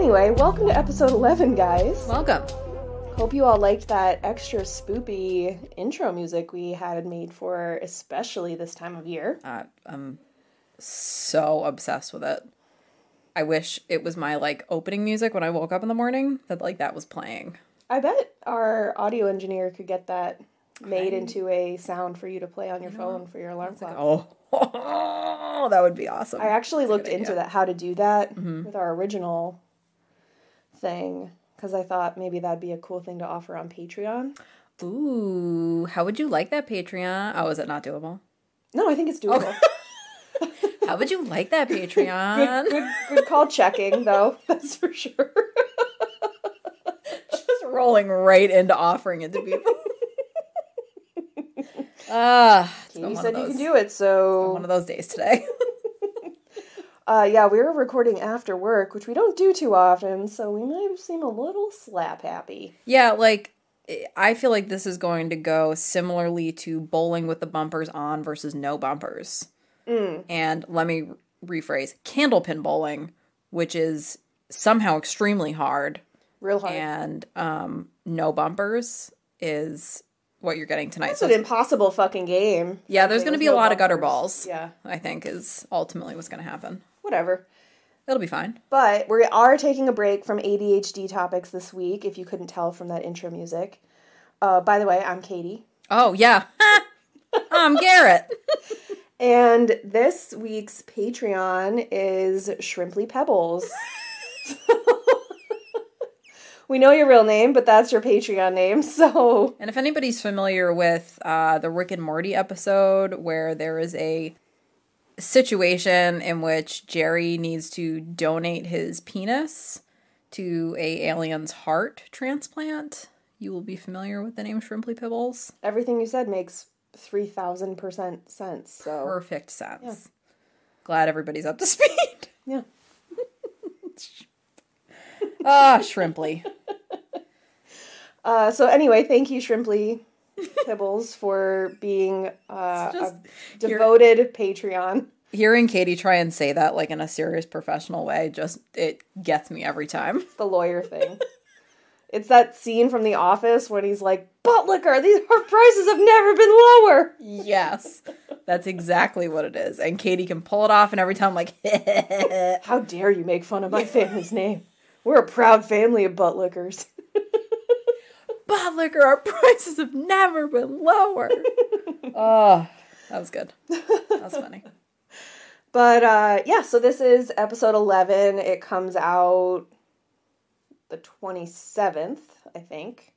Anyway, welcome to episode 11, guys. Welcome. Hope you all liked that extra spoopy intro music we had made for especially this time of year. I'm so obsessed with it. I wish it was my, opening music when I woke up in the morning, that was playing. I bet our audio engineer could get that made into a sound for you to play on your phone for your alarm clock. Oh, that would be awesome. I actually looked into that, how to do that with our original thing, because I thought maybe that'd be a cool thing to offer on Patreon. Ooh, how would you like that, Patreon? Oh, is it not doable? No, I think it's doable. How would you like that, Patreon? Good call checking, though. That's for sure. Just rolling right into offering it to people. Katie said you can do it, so... One of those days today. Yeah, we were recording after work, which we don't do too often, so we might seem a little slap happy. Yeah, I feel like this is going to go similarly to bowling with the bumpers on versus no bumpers. And let me rephrase, candlepin bowling, which is somehow extremely hard. Real hard. And no bumpers is what you're getting tonight. It's an impossible fucking game. Yeah, there's going to be a lot of gutter balls. Yeah. I think is ultimately what's going to happen. Whatever. It'll be fine. But we are taking a break from ADHD topics this week, if you couldn't tell from that intro music. By the way, I'm Katie. Oh, yeah. I'm Garrett. And this week's Patreon is Shrimply Pebbles. We know your real name, but that's your Patreon name, so... And if anybody's familiar with the Rick and Morty episode where there is a situation in which Jerry needs to donate his penis to a alien's heart transplant, you will be familiar with the name Shrimply Pebbles. Everything you said makes 3,000% sense, so... Perfect sense. Yeah. Glad everybody's up to speed. Yeah. Shrimply. So anyway, thank you, Shrimply Pebbles, for being a devoted Patreon. Hearing Katie try and say that in a serious professional way, it gets me every time. It's the lawyer thing. It's that scene from The Office when he's like, butt liquor, our prices have never been lower. Yes, that's exactly what it is. And Katie can pull it off, and every time how dare you make fun of my family's name? We're a proud family of butt lickers. Butt liquor, our prices have never been lower. Oh, that was good. That was funny. But, yeah, so this is episode 11. It comes out the 27th, I think.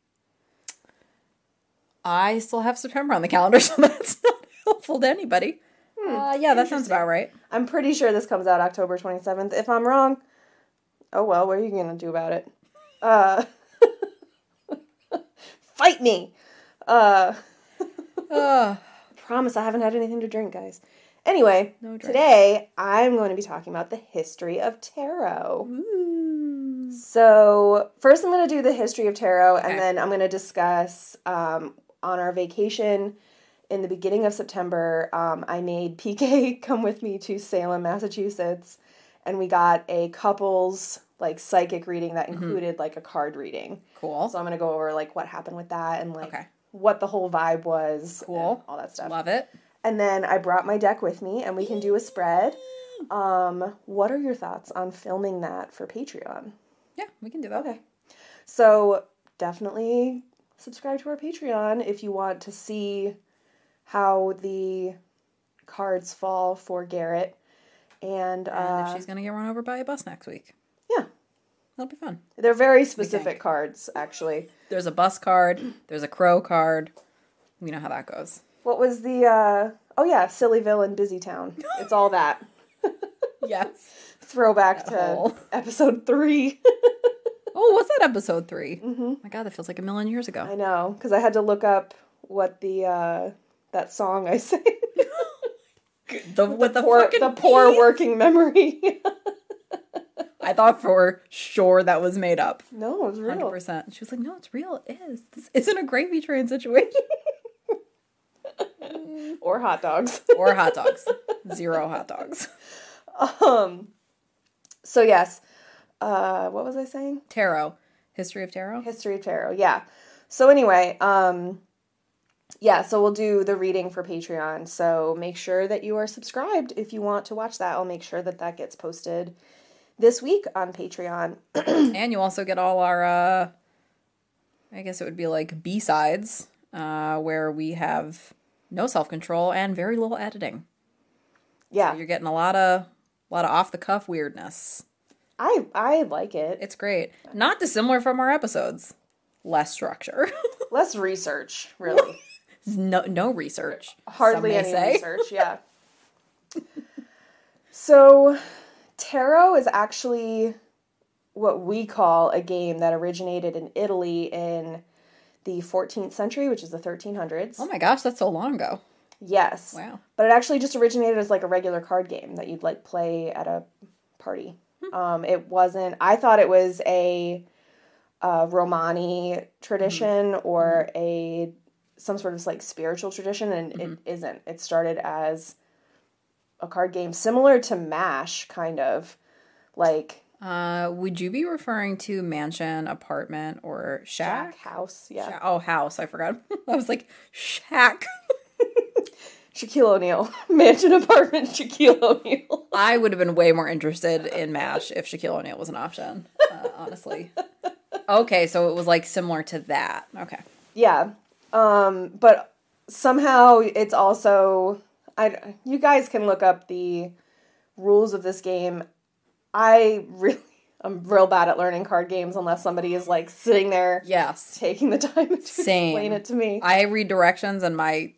I still have September on the calendar, so that's not helpful to anybody. Yeah, that sounds about right. I'm pretty sure this comes out October 27th. If I'm wrong, oh well, what are you going to do about it? Fight me! Promise I haven't had anything to drink, guys. Anyway, today I'm going to be talking about the history of tarot. Ooh. So, first I'm going to do the history of tarot, and then I'm going to discuss, on our vacation in the beginning of September, I made PK come with me to Salem, Massachusetts, and we got a couple's, psychic reading that included, a card reading. Cool. So I'm going to go over, what happened with that, and, what the whole vibe was. Cool. And all that stuff. Love it. And then I brought my deck with me, and we can do a spread. What are your thoughts on filming that for Patreon? Yeah, we can do that. Okay. So, definitely subscribe to our Patreon if you want to see how the cards fall for Garrett. And if she's going to get run over by a bus next week. Yeah. That'll be fun. They're very specific cards, actually. There's a bus card. There's a crow card. We know how that goes. What was the, Sillyville and Busytown. It's all that. Yes. Throwback to episode 3. Oh, what's that episode 3? Mm-hmm. My God, that feels like a million years ago. I know, because I had to look up what that song I sang. the poor working memory. I thought for sure that was made up. No, it was real. 100%. She was like, no, it's real. It is. This isn't a gravy train situation. Or hot dogs. Or hot dogs. 0 hot dogs. So yes, What was I saying? Tarot. History of tarot? History of tarot, yeah. So anyway, yeah, so we'll do the reading for Patreon. So make sure that you are subscribed if you want to watch that. I'll make sure that that gets posted this week on Patreon. And you also get all our, I guess it would be like B-sides, where we have no self-control and very little editing. Yeah. So you're getting a lot of off-the-cuff weirdness. I like it. It's great. Not dissimilar from our episodes. Less structure. Less research, really. No research. Hardly any research, yeah. So, tarot is actually what we call a game that originated in Italy in the 14th century, which is the 1300s. Oh my gosh, that's so long ago. Yes. Wow. But it actually just originated as like a regular card game that you'd like play at a party. It wasn't, I thought it was a Romani tradition or some sort of like spiritual tradition, and it isn't. It started as a card game similar to MASH, kind of like. Would you be referring to mansion, apartment, or shack? House, yeah. House. I forgot. I was like, shack. Shaquille O'Neal. Mansion, apartment, Shaquille O'Neal. I would have been way more interested in MASH if Shaquille O'Neal was an option, honestly. Okay, so it was like similar to that. Okay. Yeah. But somehow it's also, you guys can look up the rules of this game. I'm real bad at learning card games unless somebody is like sitting there. Yes. Taking the time to explain it to me. I read directions and my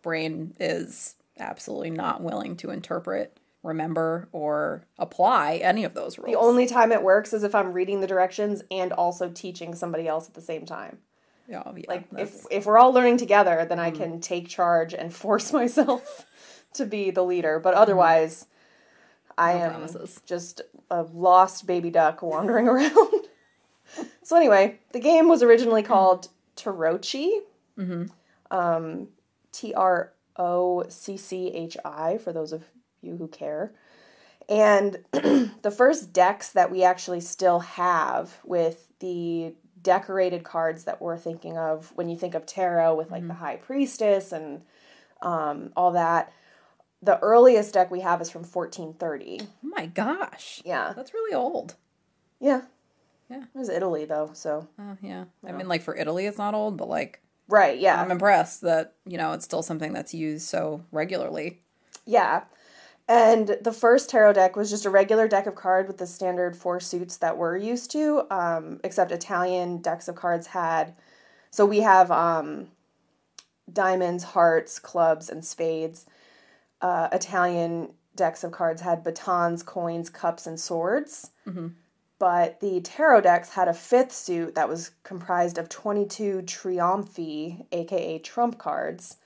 brain is absolutely not willing to interpret, remember, or apply any of those rules. The only time it works is if I'm reading the directions and also teaching somebody else at the same time. Yeah, like if we're all learning together, then I can take charge and force myself to be the leader. But otherwise, I am just a lost baby duck wandering around. So anyway, the game was originally called Tarocchi. Trocchi, for those of you who care. And the first decks that we actually still have with the decorated cards that we're thinking of when you think of tarot with like the High Priestess and all that, the earliest deck we have is from 1430. Oh my gosh. Yeah. That's really old. Yeah. Yeah. It was Italy though, so. Yeah. I mean, like for Italy it's not old, but like. Right, yeah. I'm impressed that, it's still something that's used so regularly. Yeah. And the first tarot deck was just a regular deck of cards with the standard 4 suits that we're used to, except Italian decks of cards had... So we have diamonds, hearts, clubs, and spades. Italian decks of cards had batons, coins, cups, and swords. But the tarot decks had a 5th suit that was comprised of 22 trionfi, aka trump cards,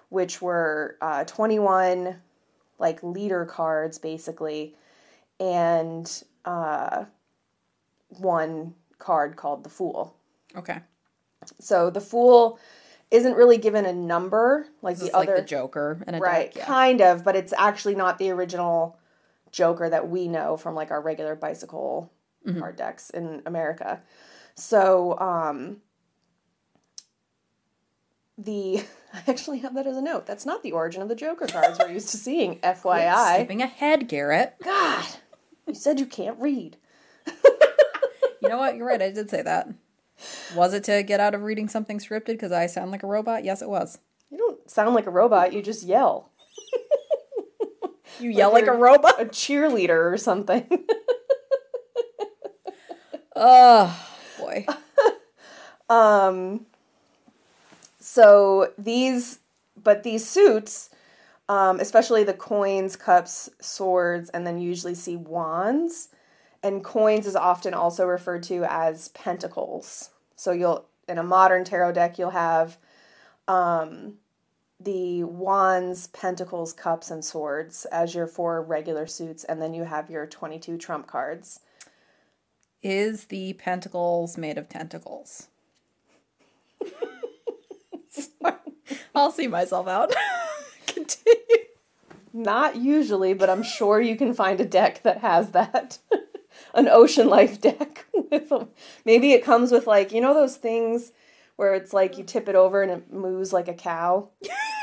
which were 21 like leader cards basically, and one card called the Fool. Okay. So the Fool isn't really given a number like the other, like the Joker in a right? deck, yeah. Kind of, but it's actually not the original Joker that we know from like our regular bicycle card decks in America. So, I actually have that as a note. That's not the origin of the Joker cards we're used to seeing, FYI. Skipping ahead, Garrett. God, you said you can't read. You know what? You're right. I did say that. Was it to get out of reading something scripted because I sound like a robot? Yes, it was. You don't sound like a robot. You just yell. You yell like a robot? A cheerleader or something. Oh, boy. So these suits, especially the coins, cups, swords, and then you usually see wands, and coins is often also referred to as pentacles. So in a modern tarot deck, you'll have, the wands, pentacles, cups, and swords as your 4 regular suits, and then you have your 22 trump cards. Is the pentacles made of tentacles? Sorry. I'll see myself out. Continue. Not usually, but I'm sure you can find a deck that has that. an Ocean Life deck. Maybe it comes with like, you know those things where it's like you tip it over and it moves like a cow,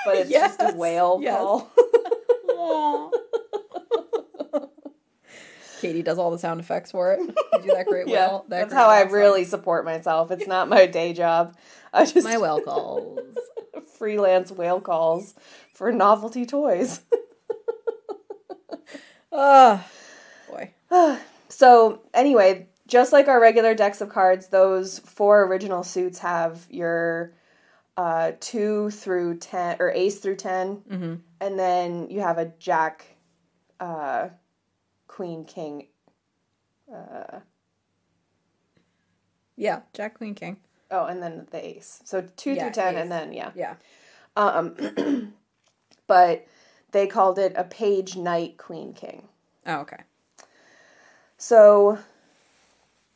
but it's just a whale call. Katie does all the sound effects for it. You do that great whale. That's how I really support myself. It's not my day job. I just my whale calls. Freelance whale calls for novelty toys. Oh, boy. So, anyway, just like our regular decks of cards, those 4 original suits have your 2 through 10, or ace through 10, and then you have a jack, queen, king. Yeah, jack, queen, king. Oh, and then the ace. So 2 through 10, ace. And then, Yeah. But they called it a page, knight, queen, king. Oh, okay. So,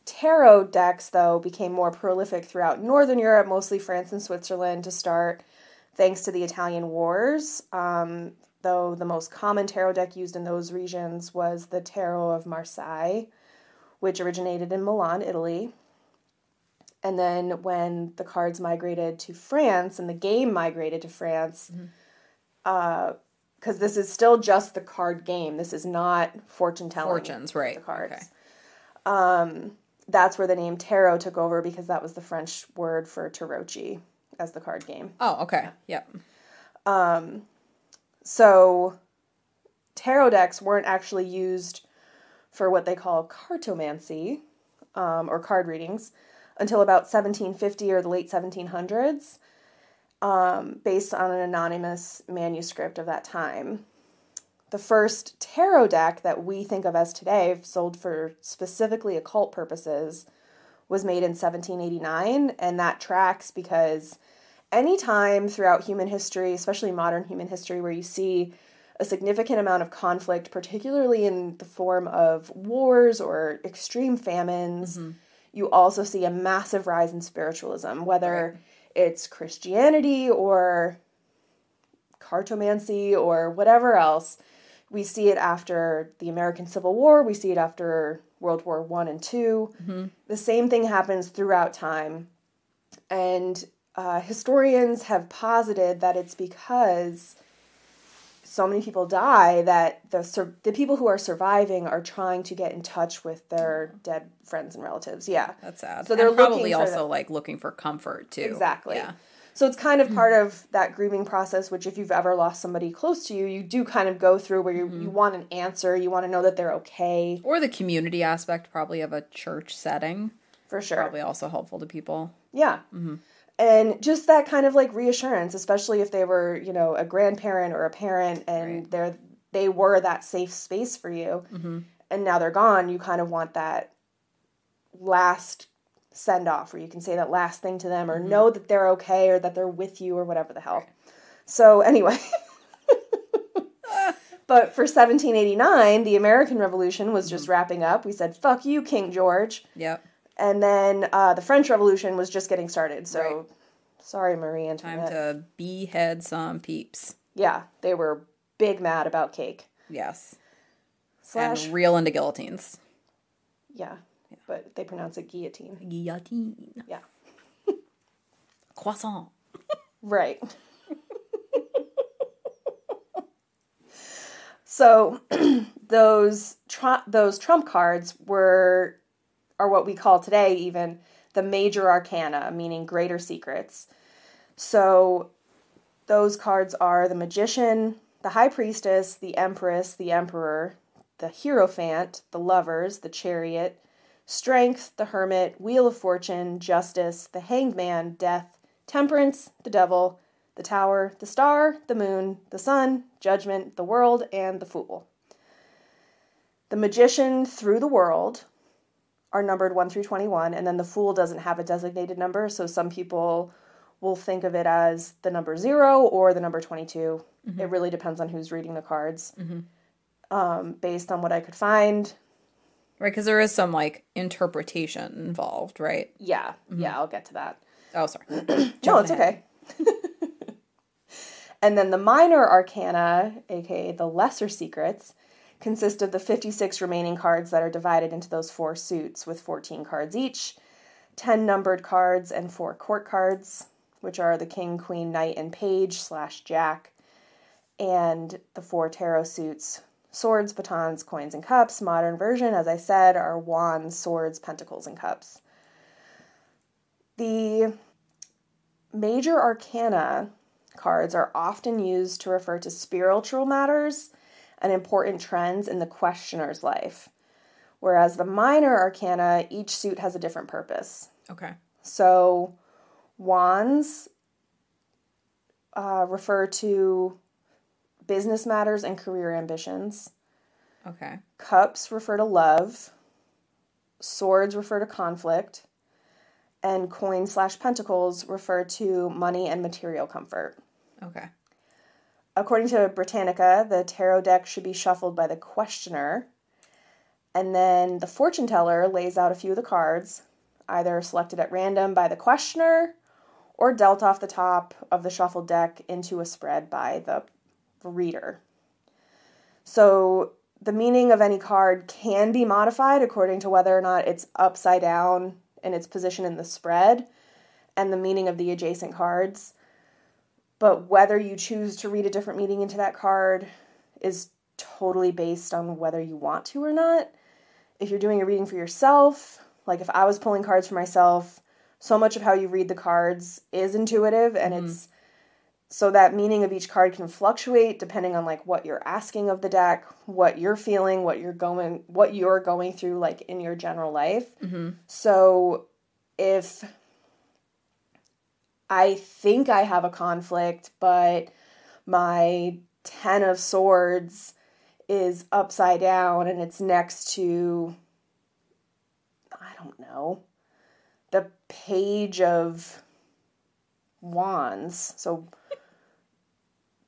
tarot decks, though, became more prolific throughout Northern Europe, mostly France and Switzerland to start, thanks to the Italian Wars. Though the most common tarot deck used in those regions was the Tarot of Marseille, which originated in Milan, Italy. And then when the cards migrated to France and the game migrated to France, because this is still just the card game. This is not fortune telling. Fortunes, right. The cards. Okay. That's where the name tarot took over because that was the French word for tarocchi as the card game. Oh, okay. Yep. So tarot decks weren't actually used for what they call cartomancy, or card readings, until about 1750 or the late 1700s. Based on an anonymous manuscript of that time. The first tarot deck that we think of as today, sold for specifically occult purposes, was made in 1789, and that tracks because any time throughout human history, especially modern human history, where you see a significant amount of conflict, particularly in the form of wars or extreme famines, you also see a massive rise in spiritualism, whether it's Christianity or cartomancy or whatever else. We see it after the American Civil War. We see it after World War I and II. The same thing happens throughout time. And historians have posited that it's because so many people die that the people who are surviving are trying to get in touch with their dead friends and relatives. Yeah. That's sad. So they're probably also looking for comfort too. Exactly. Yeah. So it's kind of part of that grieving process, which if you've ever lost somebody close to you, you do kind of go through where you want an answer, you want to know that they're okay. Or the community aspect probably of a church setting. For sure. Probably also helpful to people. Yeah. And just that kind of like reassurance, especially if they were, a grandparent or a parent and they were that safe space for you. And now they're gone, you kind of want that last send off where you can say that last thing to them or know that they're okay or that they're with you or whatever the hell. So anyway, but for 1789, the American Revolution was just wrapping up. We said, fuck you, King George. Yep. And then the French Revolution was just getting started. So sorry, Marie Antoinette. Time to behead some peeps. Yeah, they were big mad about cake. Yes. / And real into guillotines. Yeah. But they pronounce it guillotine. Guillotine. Yeah. Croissant. Right. So those trump cards are what we call today even the major arcana, meaning greater secrets. So those cards are the Magician, the High Priestess, the Empress, the Emperor, the Hierophant, the Lovers, the Chariot, Strength, the Hermit, Wheel of Fortune, Justice, the Hanged Man, Death, Temperance, the Devil, the Tower, the Star, the Moon, the Sun, Judgment, the World, and the Fool. The Magician through the world are numbered 1 through 21, and then the Fool doesn't have a designated number, so some people will think of it as the number 0 or the number 22. It really depends on who's reading the cards. Based on what I could find. Right, because there is some, interpretation involved, right? Yeah. Yeah, I'll get to that. Oh, sorry. No, it's okay. And then the minor arcana, aka the lesser secrets, consist of the 56 remaining cards that are divided into those 4 suits with 14 cards each, 10 numbered cards, and 4 court cards, which are the king, queen, knight, and page / jack, and the 4 tarot suits, swords, batons, coins, and cups. Modern version, as I said, are wands, swords, pentacles, and cups. The major arcana cards are often used to refer to spiritual matters and important trends in the questioner's life, whereas the minor arcana, each suit has a different purpose. Okay. So wands refer to business matters and career ambitions. Okay. Cups refer to love. Swords refer to conflict. And coins / pentacles refer to money and material comfort. Okay. According to Britannica, the tarot deck should be shuffled by the questioner. And then the fortune teller lays out a few of the cards, either selected at random by the questioner or dealt off the top of the shuffled deck into a spread by the reader. So the meaning of any card can be modified according to whether or not it's upside down in its position in the spread and the meaning of the adjacent cards. But whether you choose to read a different meaning into that card is totally based on whether you want to or not. If you're doing a reading for yourself, like if I was pulling cards for myself, so much of how you read the cards is intuitive, and it's so that meaning of each card can fluctuate depending on like what you're asking of the deck, what you're feeling, what you're going through like in your general life. So if I think I have a conflict, but my 10 of swords is upside down and it's next to, I don't know, the page of wands. So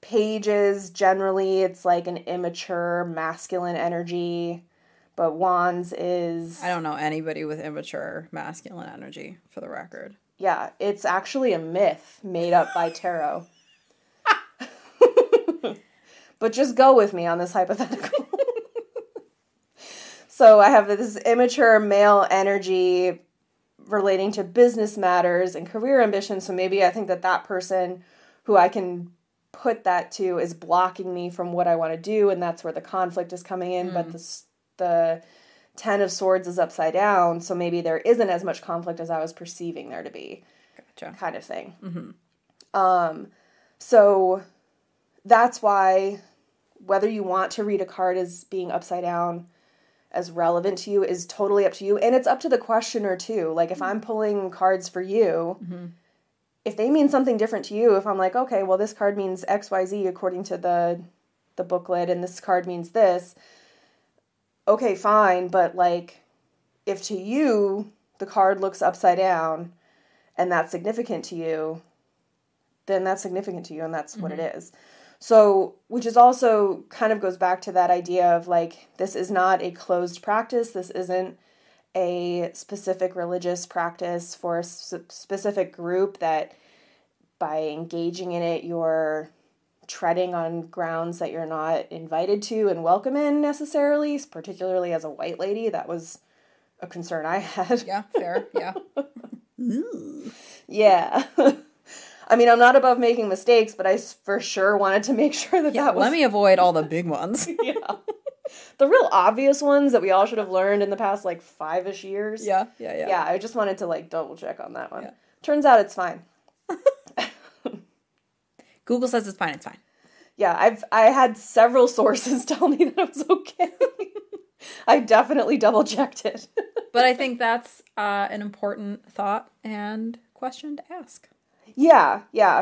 pages, generally, it's like an immature, masculine energy, but wands is... I don't know anybody with immature, masculine energy, for the record. Yeah, it's actually a myth made up by tarot. But just go with me on this hypothetical. So I have this immature male energy relating to business matters and career ambitions, so maybe I think that person who I can put that to is blocking me from what I want to do, and that's where the conflict is coming in. But the 10 of swords is upside down, so maybe there isn't as much conflict as I was perceiving there to be. Gotcha. Kind of thing. So that's why whether you want to read a card as being upside down as relevant to you is totally up to you, and it's up to the questioner too. Like if I'm pulling cards for you, if they mean something different to you, if I'm like, okay, well, this card means XYZ according to the booklet, and this card means this, okay, fine, but, like, if to you the card looks upside down and that's significant to you, then that's significant to you, and that's what it is. So, which is also kind of goes back to that idea of, like, this is not a closed practice, this isn't a specific religious practice for a specific group that by engaging in it you're treading on grounds that you're not invited to and welcome in necessarily, particularly as a white lady. That was a concern I had. Yeah, fair, yeah. Yeah. I mean, I'm not above making mistakes, but I for sure wanted to make sure that that was... Let me avoid all the big ones. Yeah. The real obvious ones that we all should have learned in the past, like, 5-ish years. Yeah. Yeah, I just wanted to, like, double check on that one. Yeah. Turns out it's fine. Google says it's fine, it's fine. Yeah, I had several sources tell me that it was okay. I definitely double checked it. But I think that's an important thought and question to ask. Yeah,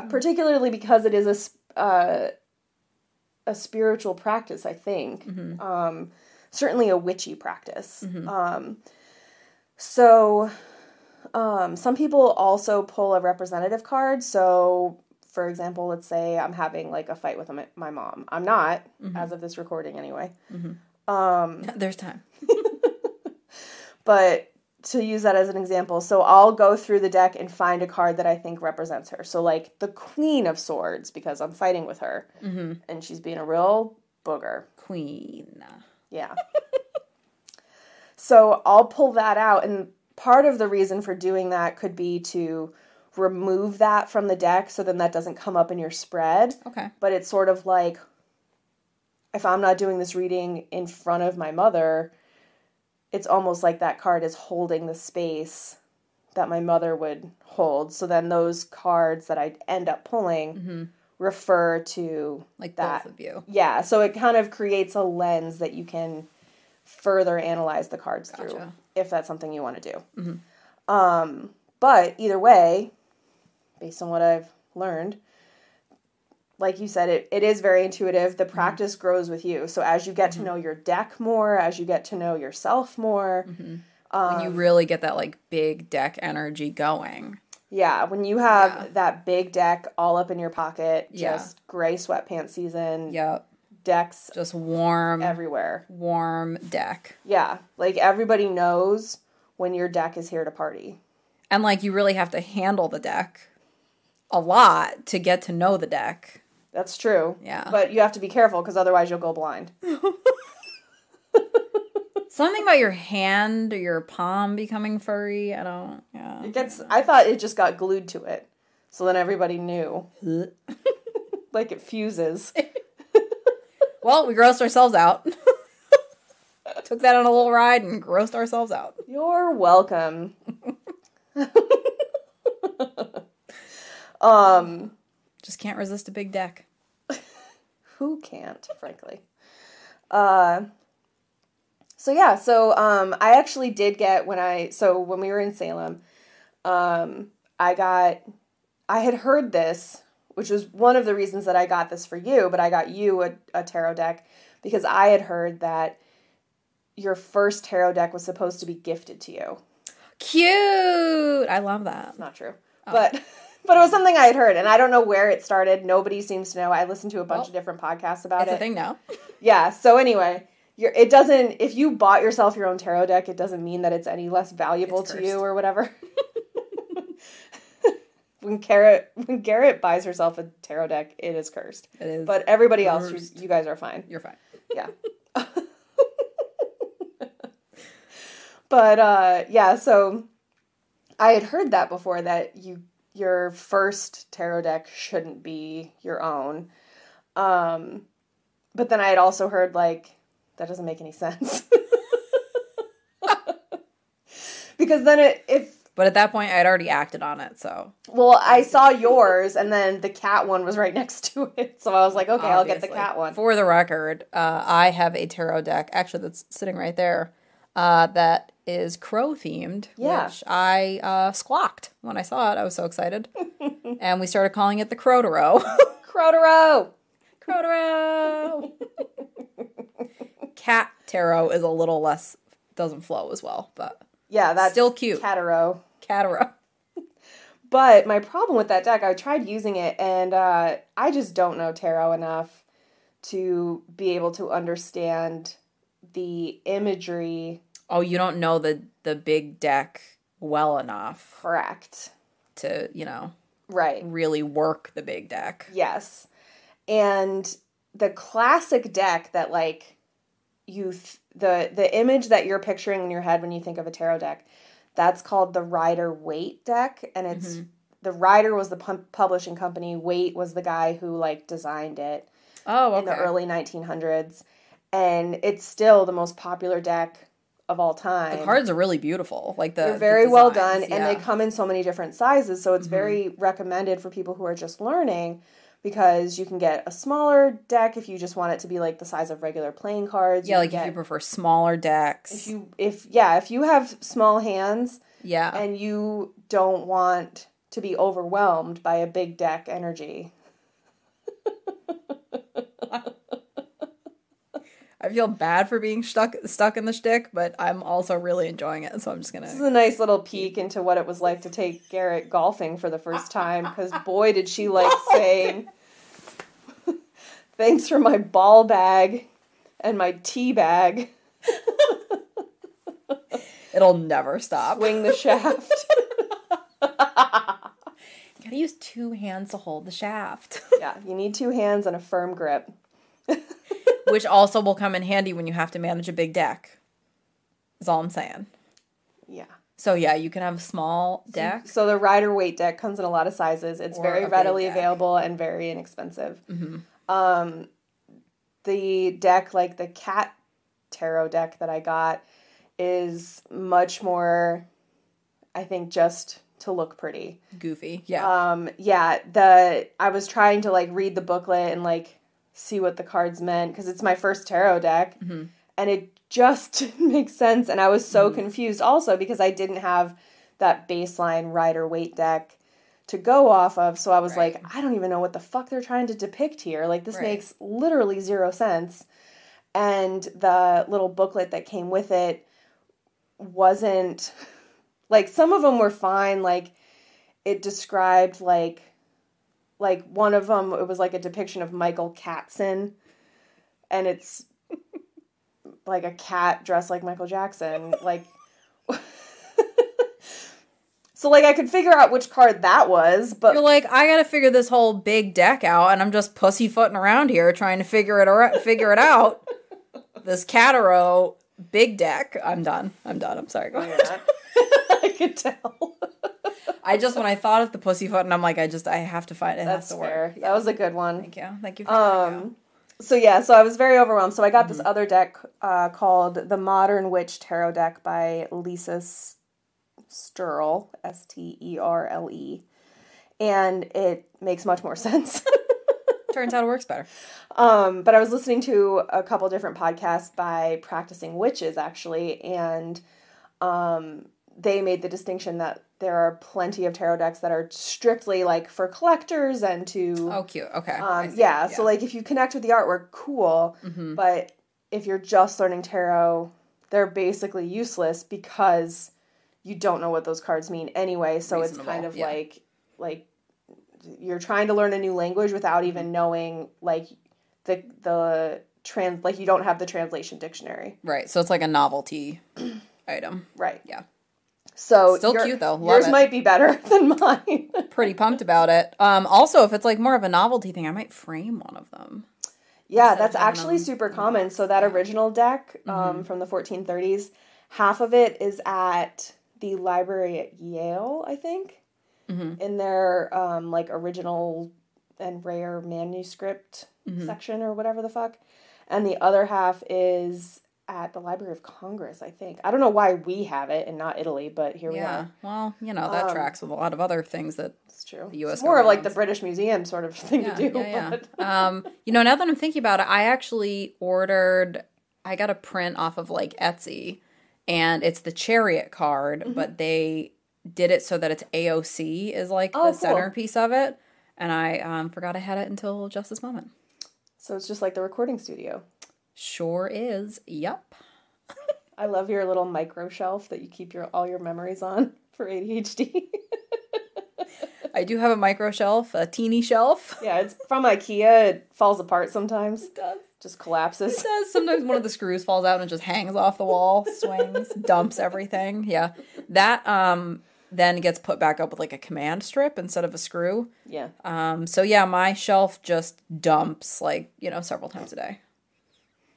particularly because it is a spiritual practice, I think. Certainly a witchy practice. So some people also pull a representative card. So, for example, let's say I'm having, like, a fight with my mom. I'm not, as of this recording anyway. There's time. But to use that as an example, so I'll go through the deck and find a card that I think represents her. So, like, the Queen of Swords, because I'm fighting with her. And she's being a real booger. Queen. Yeah. So I'll pull that out, and part of the reason for doing that could be to remove that from the deck so then that doesn't come up in your spread. Okay. But it's sort of like, if I'm not doing this reading in front of my mother, it's almost like that card is holding the space that my mother would hold. So then those cards that I end up pulling refer to like that. both of you. Yeah, so it kind of creates a lens that you can further analyze the cards through, if that's something you want to do. But either way, based on what I've learned, like you said, it is very intuitive. The practice grows with you. So as you get to know your deck more, as you get to know yourself more. When you really get that, like, big deck energy going. Yeah, when you have that big deck all up in your pocket, just gray sweatpants season. Yep. Decks. Just warm. Everywhere. Warm deck. Yeah, like everybody knows when your deck is here to party. And, like, you really have to handle the deck a lot to get to know the deck. That's true. Yeah. But you have to be careful because otherwise you'll go blind. Something about your hand or your palm becoming furry. I thought it just got glued to it. So then everybody knew. Like it fuses. Well, we grossed ourselves out. Took that on a little ride and grossed ourselves out. You're welcome. Just can't resist a big deck. Who can't, frankly? So I actually did get when we were in Salem, I had heard this, which was one of the reasons that I got this for you, but I got you a tarot deck because I had heard that your first tarot deck was supposed to be gifted to you. Cute! I love that. It's not true. Oh. But it was something I had heard, and I don't know where it started. Nobody seems to know. I listened to a bunch of different podcasts about it. It's a thing now. Yeah, so anyway, if you bought yourself your own tarot deck, it doesn't mean that it's any less valuable to you or whatever. When Garrett buys herself a tarot deck, it is cursed. It is. But everybody else, you guys are fine. You're fine. Yeah. But, so I had heard that before, that your first tarot deck shouldn't be your own. But then I had also heard, like, that doesn't make any sense. Because then But at that point, I'd already acted on it, so. Well, I saw yours, and then the cat one was right next to it. So I was like, okay, obviously. I'll get the cat one. For the record, I have a tarot deck, actually, that's sitting right there, that is crow-themed, which I squawked when I saw it. I was so excited. And we started calling it the Crow-to-row. Crow-to-row! Crow-to-row! Cat tarot is a little less, doesn't flow as well, but... Yeah, that's still cute. Cataro. But my problem with that deck, I tried using it, and I just don't know tarot enough to be able to understand the imagery. Oh, you don't know the big deck well enough. Correct. To, right. really work the big deck. Yes. And the classic deck that, like, the image that you're picturing in your head when you think of a tarot deck, that's called the Rider-Waite deck, and it's the Rider was the publishing company, Waite was the guy who, like, designed it. Oh, okay. In the early 1900s, and it's still the most popular deck of all time. The cards are really beautiful. Like they're very well done, and they come in so many different sizes, so it's very recommended for people who are just learning. Because you can get a smaller deck if you just want it to be like the size of regular playing cards. Yeah, like if you prefer smaller decks. If you have small hands, yeah, and you don't want to be overwhelmed by a big deck energy. I feel bad for being stuck in the shtick, but I'm also really enjoying it, so I'm just gonna... This is a nice little peek into what it was like to take Garrett golfing for the first time, because boy did she like saying, thanks for my ball bag and my tea bag. It'll never stop. Swing the shaft. You gotta use 2 hands to hold the shaft. Yeah, you need 2 hands and a firm grip. Which also will come in handy when you have to manage a big deck. Is all I'm saying. Yeah. So yeah, you can have a small deck. So the rider weight deck comes in a lot of sizes. It's very readily available and very inexpensive. Mm-hmm. The deck, like the cat tarot deck that I got, is much more, I think, just to look pretty. Goofy. Yeah. I was trying to like read the booklet and like see what the cards meant because it's my first tarot deck, and it just didn't make sense, and I was so confused also because I didn't have that baseline rider weight deck to go off of, so I was like, I don't even know what the fuck they're trying to depict here. Like, this makes literally zero sense. And the little booklet that came with it wasn't, like, some of them were fine. Like, it described, like one of them, it was like a depiction of Michael Katzen, and it's like a cat dressed like Michael Jackson. Like, so, like, I could figure out which card that was, but... You're like, I gotta figure this whole big deck out, and I'm just pussyfooting around here trying to figure it out. This Cataro big deck. I'm done. I'm sorry. Go ahead. I could tell. When I thought of the pussyfoot, I'm like, I have to find it. That's has to fair. work. Yeah. That was a good one. Thank you. For So I was very overwhelmed. So I got this other deck called the Modern Witch Tarot Deck by Lisa Sterle, Sterle, and it makes much more sense. Turns out it works better. But I was listening to a couple different podcasts by practicing witches, actually, and they made the distinction that there are plenty of tarot decks that are strictly, like, for collectors and to... Oh, cute. Okay. So, like, if you connect with the artwork, cool. Mm-hmm. But if you're just learning tarot, they're basically useless because you don't know what those cards mean anyway. So Reasonable. It's kind of like you're trying to learn a new language without even knowing, like, like, you don't have the translation dictionary. Right. So it's like a novelty item. Right. Yeah. So still cute though. Yours might be better than mine. Pretty pumped about it. Also, if it's like more of a novelty thing, I might frame one of them. Yeah, that's actually super common. So that original deck from the 1430s, half of it is at the library at Yale, I think, in their like original and rare manuscript section or whatever the fuck, and the other half is at the Library of Congress, I think. I don't know why we have it and not Italy, but here we are. Well, that tracks with a lot of other things that it's true. The U.S. It's more of like the British Museum sort of thing to do. Yeah. But... now that I'm thinking about it, I actually I got a print off of like Etsy, and it's the Chariot card, but they did it so that it's AOC is like the centerpiece of it, and I forgot I had it until just this moment. So it's just like the recording studio. Sure is. Yep. I love your little micro shelf that you keep all your memories on for ADHD. I do have a micro shelf, a teeny shelf. Yeah, it's from IKEA. It falls apart sometimes. It does. Just collapses. It does. Sometimes one of the screws falls out and it just hangs off the wall, swings, dumps everything. Yeah. That then gets put back up with like a command strip instead of a screw. Yeah. So yeah, my shelf just dumps like, several times a day.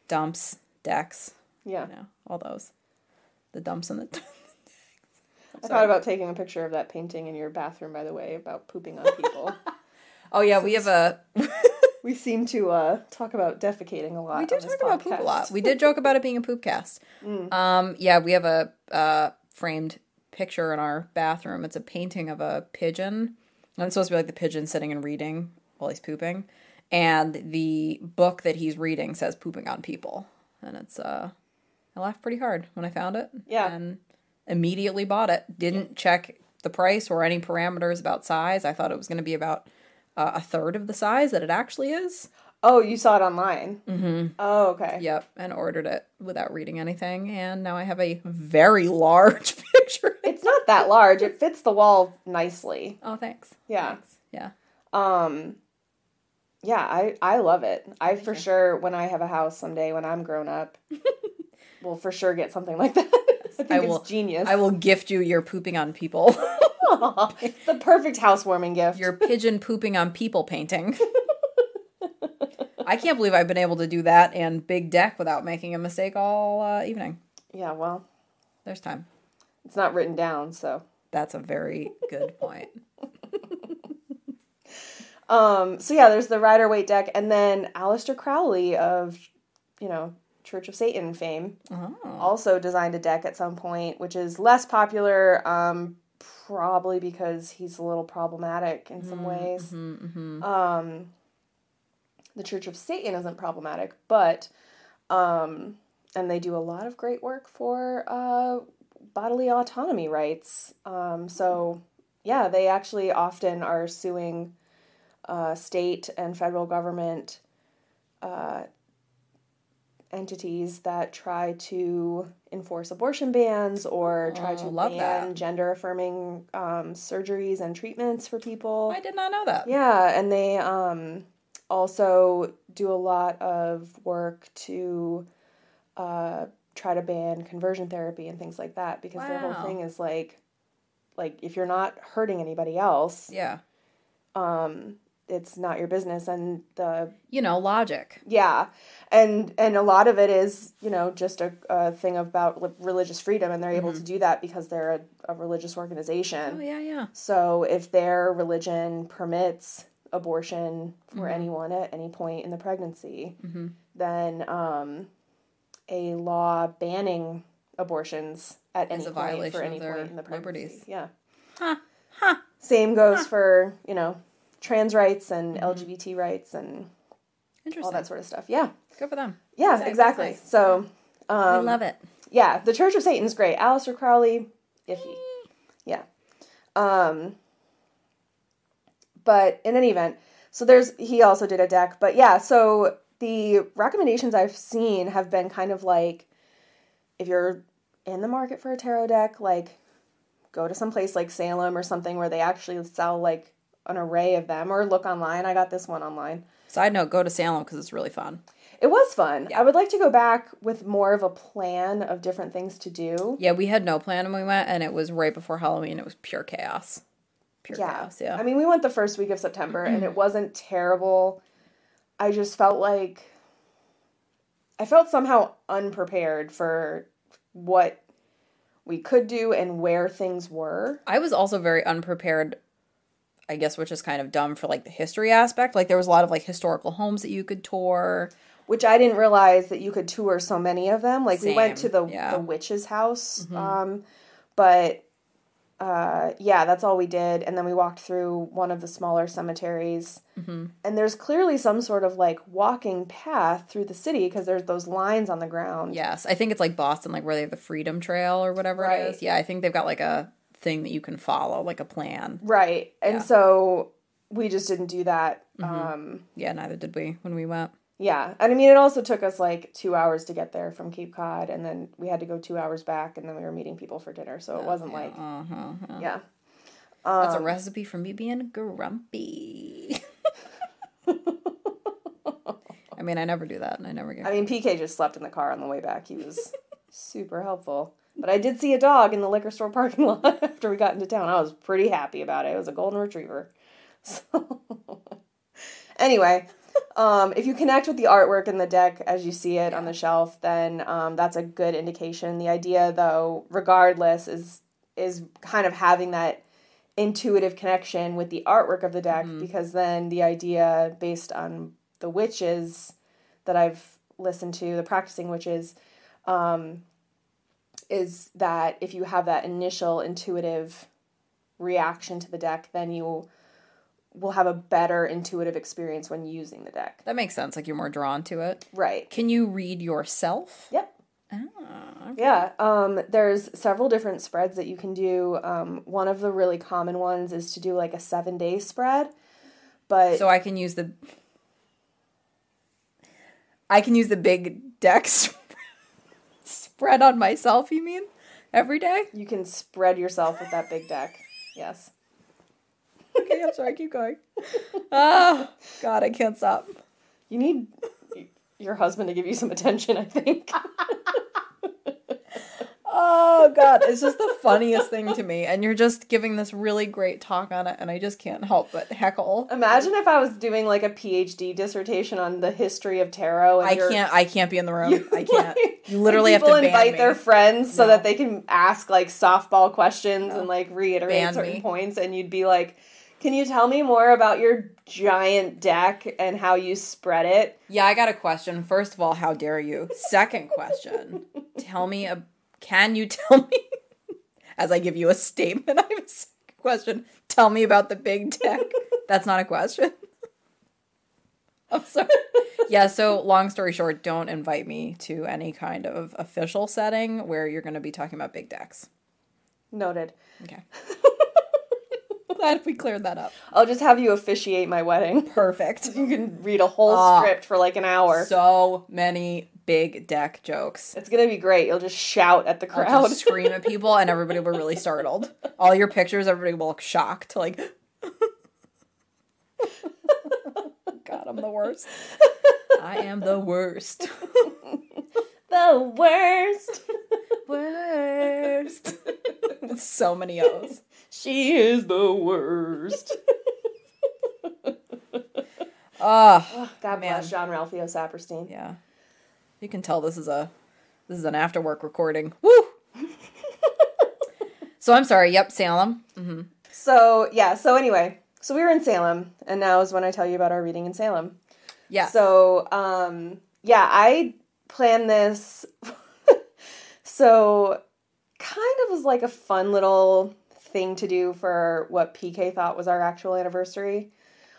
Dumps, decks. Yeah. All those. The dumps and the... I thought about taking a picture of that painting in your bathroom, by the way, about pooping on people. Oh, yeah, we have a... We seem to talk about defecating a lot. We do talk about poop a lot. We did joke about it being a poop cast. Yeah, we have a framed picture in our bathroom. It's a painting of a pigeon. And it's supposed to be like the pigeon sitting and reading while he's pooping. And the book that he's reading says pooping on people. And it's, I laughed pretty hard when I found it. Yeah. And immediately bought it. Didn't check the price or any parameters about size. I thought it was going to be about a third of the size that it actually is. Oh, you saw it online? Mm-hmm. Oh, okay. Yep. And ordered it without reading anything. And now I have a very large picture. It's not that large. It fits the wall nicely. Oh, thanks. Yeah. Thanks. Yeah. Yeah, I love it. I for sure, when I have a house someday, when I'm grown up, will for sure get something like that. I think it's genius. I will gift you your pooping on people. The perfect housewarming gift. Your pigeon pooping on people painting. I can't believe I've been able to do that and big deck without making a mistake all evening. Yeah, well. There's time. It's not written down, so. That's a very good point. So yeah, there's the Rider-Waite deck, and then Aleister Crowley of, Church of Satan fame also designed a deck at some point, which is less popular, probably because he's a little problematic in some ways. The Church of Satan isn't problematic, but, and they do a lot of great work for bodily autonomy rights. So yeah, they actually often are suing state and federal government entities that try to enforce abortion bans or try to ban gender-affirming surgeries and treatments for people. I did not know that. Yeah, and they also do a lot of work to try to ban conversion therapy and things like that, because their whole thing is like if you're not hurting anybody else, it's not your business. And the logic. Yeah, and a lot of it is just a thing about religious freedom, and they're able to do that because they're a religious organization. Oh yeah. So if their religion permits abortion for anyone at any point in the pregnancy, then a law banning abortions at any point for any point in the pregnancy. Liberties. Yeah. Same goes for trans rights and LGBT rights and all that sort of stuff. Yeah. Good for them. Yeah, exactly. Nice. So, we love it. Yeah, the Church of Satan is great. Aleister Crowley, iffy. Yeah. But in any event, so he also did a deck, but yeah, so the recommendations I've seen have been kind of like, if you're in the market for a tarot deck, go to some place like Salem or something where they actually sell an array of them, or look online. I got this one online. Side note, go to Salem because it's really fun. It was fun. Yeah. I would like to go back with more of a plan of different things to do. Yeah, we had no plan when we went, and it was right before Halloween. It was pure chaos. Chaos, yeah. I mean, we went the first week of September, and it wasn't terrible. I just felt somehow unprepared for what we could do and where things were. I was also very unprepared, I guess, which is kind of dumb for the history aspect. There was a lot of historical homes that you could tour, which I didn't realize that you could tour so many of them. We went to the witch's house, but that's all we did. And then we walked through one of the smaller cemeteries, and there's clearly some sort of walking path through the city because there's those lines on the ground. Yes, I think it's like Boston, where they have the Freedom Trail or whatever it is. Yeah, I think they've got a thing that you can follow, a plan. Right. And so we just didn't do that. Yeah, neither did we when we went. Yeah. And I mean, it also took us 2 hours to get there from Cape Cod, and then we had to go 2 hours back, and then we were meeting people for dinner. So it wasn't yeah. That's a recipe for me being grumpy. I mean, I never do that, and I never get. I mean, PK just slept in the car on the way back. He was super helpful. But I did see a dog in the liquor store parking lot after we got into town. I was pretty happy about it. It was a golden retriever. So, anyway, if you connect with the artwork in the deck as you see it on the shelf, then that's a good indication. The idea, though, regardless, is kind of having that intuitive connection with the artwork of the deck, because then the idea, based on the witches that I've listened to, the practicing witches, is that if you have that initial intuitive reaction to the deck, then you will have a better intuitive experience when using the deck. That makes sense. You're more drawn to it. Right. Can you read yourself? Yep. Oh, okay. Yeah. There's several different spreads that you can do. One of the really common ones is to do a 7-day spread. But so I can use the big deck spread on myself, you mean? Every day? You can spread yourself with that big deck. Yes. Okay, I'm sorry, keep going. Oh, God, I can't stop. You need your husband to give you some attention, I think. Oh, God. It's just the funniest thing to me. And you're just giving this really great talk on it, and I just can't help but heckle. Imagine if I was doing, like, a PhD dissertation on the history of tarot. And I can't be in the room. I can't. You literally have to ban me. People invite their friends so that they can ask, like, softball questions and, like, reiterate certain points. And you'd be like, can you tell me more about your giant deck and how you spread it? Yeah, I got a question. First of all, how dare you? Second question. Can you tell me, as I give you a statement, I have a second question. Tell me about the big deck. That's not a question. I'm sorry. Yeah, so long story short, don't invite me to any kind of official setting where you're going to be talking about big decks. Noted. Okay. Glad we cleared that up. I'll just have you officiate my wedding. Perfect. You can read a whole script for like an hour. So many big deck jokes. It's going to be great. You'll just shout at the crowd. I'll just scream at people and everybody will be really startled. All your pictures, everybody will look shocked. Like, God, I'm the worst. I am the worst. The worst. Worst. With so many O's. She is the worst. Oh, God bless John Ralphio Saperstein. Yeah. You can tell this is an after work recording. Woo! So I'm sorry. Yep, Salem. Mm-hmm. So anyway, we were in Salem, and now is when I tell you about our reading in Salem. Yeah. So, I planned this. So, kind of was like a fun little thing to do for what PK thought was our actual anniversary.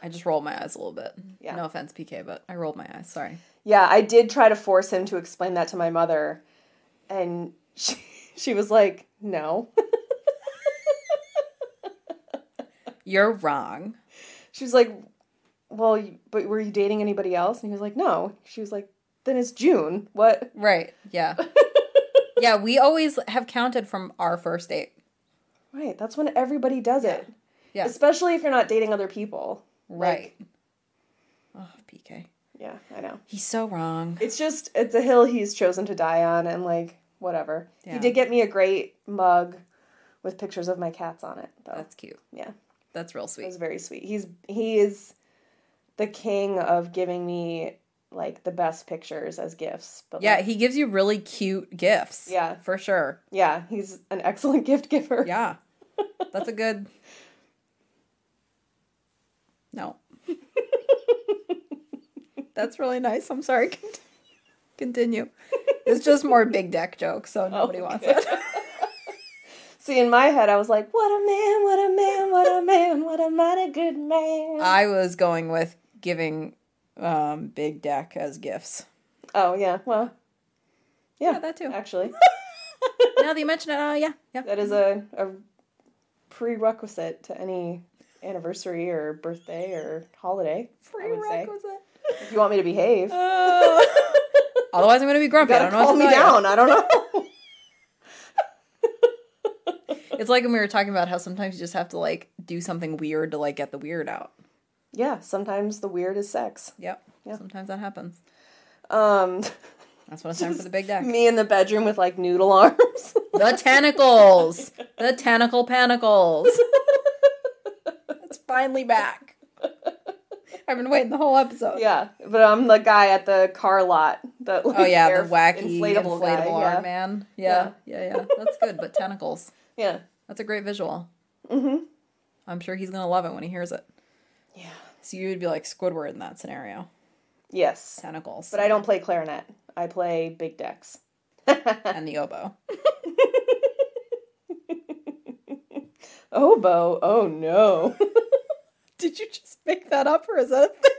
I just rolled my eyes a little bit. Yeah. No offense, PK, but I rolled my eyes. Sorry. Yeah, I did try to force him to explain that to my mother, and she was like, no. You're wrong. She was like, well, but were you dating anybody else? And he was like, no. She was like, then it's June. What? Right, yeah. Yeah, we always have counted from our first date. Right, that's when everybody does it. Yeah. Especially if you're not dating other people. Right. Oh, PK. Yeah, I know. He's so wrong. It's a hill he's chosen to die on, and, like, whatever. Yeah. He did get me a great mug with pictures of my cats on it, though. That's cute. Yeah. That's real sweet. It was very sweet. He is the king of giving me, like, the best pictures as gifts. But yeah, he gives you really cute gifts. Yeah. For sure. Yeah, he's an excellent gift giver. Yeah. That's a good... No. That's really nice. I'm sorry. Continue. It's just more big deck jokes, so nobody wants it. See, in my head, I was like, what a man, what a man, what a man, what a mighty good man. I was going with giving big deck as gifts. Oh, yeah. Well, yeah, that too. Actually. Now that you mention it, yeah. That is a prerequisite to any anniversary or birthday or holiday, I would say. If you want me to behave. Otherwise, I'm going to be grumpy. You gotta calm me down. I don't know. It's like when we were talking about how sometimes you just have to, like, do something weird to, like, get the weird out. Yeah, sometimes the weird is sex. Yep. Yeah. Sometimes that happens. That's when it's time for the big deck. Me in the bedroom with, like, noodle arms. The tentacles! The tentacle panicles! It's finally back. I've been waiting the whole episode. Yeah, but I'm the guy at the car lot. That, like, the wacky inflatable guy. arm man. Yeah. That's good, but tentacles. Yeah. That's a great visual. Mm-hmm. I'm sure he's going to love it when he hears it. Yeah. So you would be like Squidward in that scenario. Yes. Tentacles. But I don't play clarinet. I play big decks. And the oboe. Oboe? Oh, no. Did you just make that up, or is that a thing?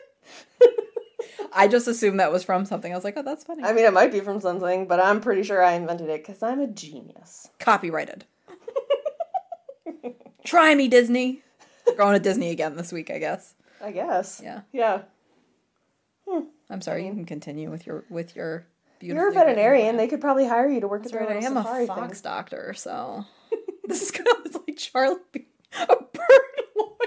I just assumed that was from something. I was like, oh, that's funny. I mean, it might be from something, but I'm pretty sure I invented it because I'm a genius. Copyrighted. Try me, Disney. We're going to Disney again this week, I guess. I guess. Yeah. Yeah. I'm sorry, you can continue with your beautiful... You're a veterinarian. They could probably hire you to work at their I am safari a fox thing. doctor, so... This is kind of like Charlie being a bird lawyer.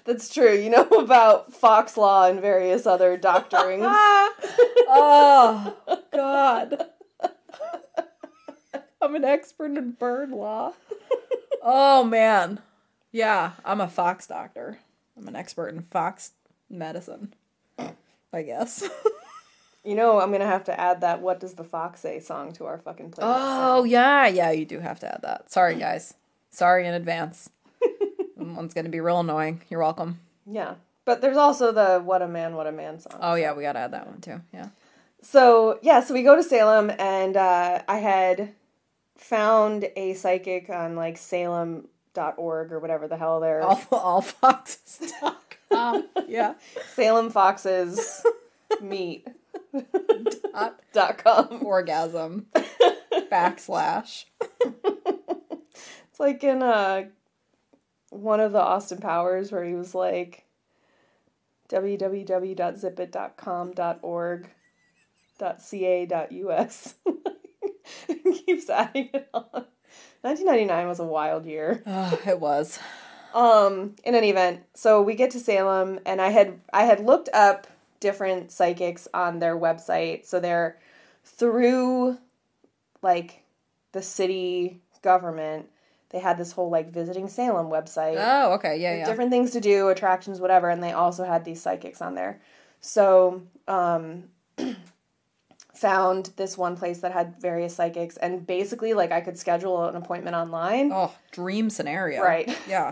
That's true. You know about Fox Law and various other doctorings. Oh, God. an expert in bird law. Oh, man. Yeah, I'm a fox doctor. I'm an expert in fox medicine, I guess. You know, I'm going to have to add that What Does the Fox Say song to our fucking playlist. Oh, yeah. Yeah, you do have to add that. Sorry, guys. Sorry in advance. One's going to be real annoying. You're welcome. Yeah. But there's also the What a Man song. Oh, yeah, we got to add that one, too. Yeah. So we go to Salem, and I had found a psychic on, like, salem.org or whatever the hell they're... Allfoxes.com. Yeah. Salem Foxes Meet. .com. Orgasm. / It's like in one of the Austin Powers where he was like www.zipit.com.org.ca.us. Keeps adding it on. 1999 was a wild year. It was. In any event, so we get to Salem, and I had looked up different psychics on their website. So they're through, like, the city government. They had this whole, like, Visiting Salem website. Oh, okay. Yeah. Different things to do, attractions, whatever, and they also had these psychics on there. So, found this one place that had various psychics, and basically, like, I could schedule an appointment online. Oh, dream scenario. Right. Yeah.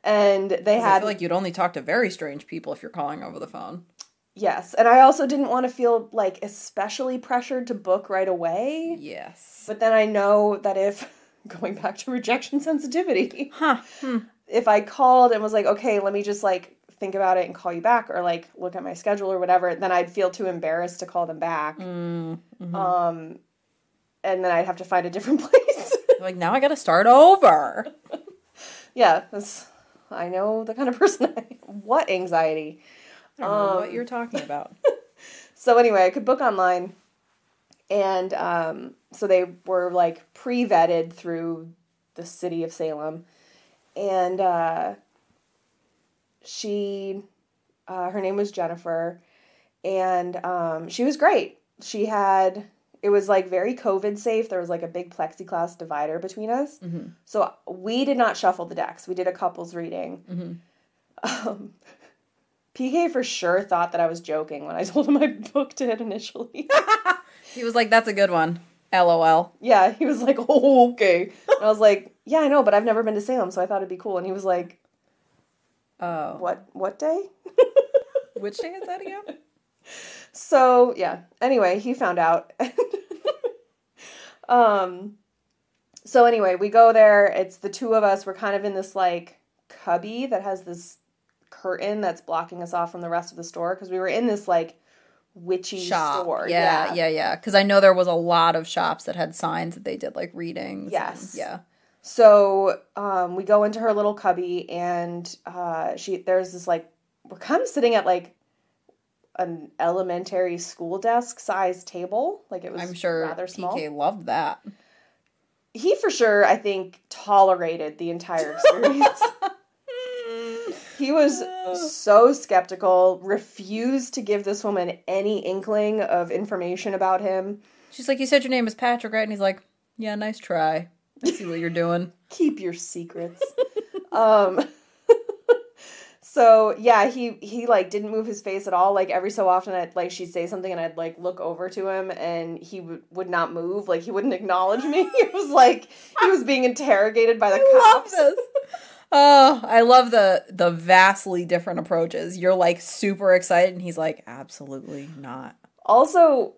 And they had... I feel like you'd only talk to very strange people if you're calling over the phone. Yes, and I also didn't want to feel, like, especially pressured to book right away. Yes. But then I know that if, going back to rejection sensitivity, if I called and was like, okay, let me just, like, think about it and call you back, or, like, look at my schedule or whatever, then I'd feel too embarrassed to call them back. Mm-hmm. And then I'd have to find a different place. Like, now I gotta start over. Yeah, I know the kind of person I am. What anxiety. I don't know what you're talking about. So anyway, I could book online, and so they were, like, pre-vetted through the city of Salem, and her name was Jennifer, and she was great. It was, like, very COVID safe. There was, like, a big plexiglass divider between us. Mm-hmm. So we did not shuffle the decks. We did a couples reading. Mm-hmm. PK for sure thought that I was joking when I told him I booked it initially. He was like, that's a good one. LOL. Yeah, he was like, oh, okay. And I was like, yeah, I know, but I've never been to Salem, so I thought it'd be cool. And he was like, oh. What day? Which day is that again? So, yeah. Anyway, he found out. So anyway, we go there. It's the two of us. We're kind of in this, like, cubby that has this curtain that's blocking us off from the rest of the store, because we were in this, like, witchy shop store. Yeah. Because I know there was a lot of shops that had signs that they did, like, readings. Yes. And, yeah. So we go into her little cubby, and there's this, like, we're kind of sitting at, like, an elementary school desk size table. Like, it was I'm sure rather small. PK loved that. He for sure, I think, tolerated the entire experience. He was so skeptical, refused to give this woman any inkling of information about him. She's like, you said your name is Patrick, right? And he's like, yeah, nice try. I see what you're doing. Keep your secrets. So, yeah, he like, didn't move his face at all. Like, every so often, she'd say something, and I'd, like, look over to him, and he would not move. Like, he wouldn't acknowledge me. It was like he was being interrogated by the cops. Love this. Oh, I love the vastly different approaches. You're, like, super excited, and he's like, absolutely not. Also,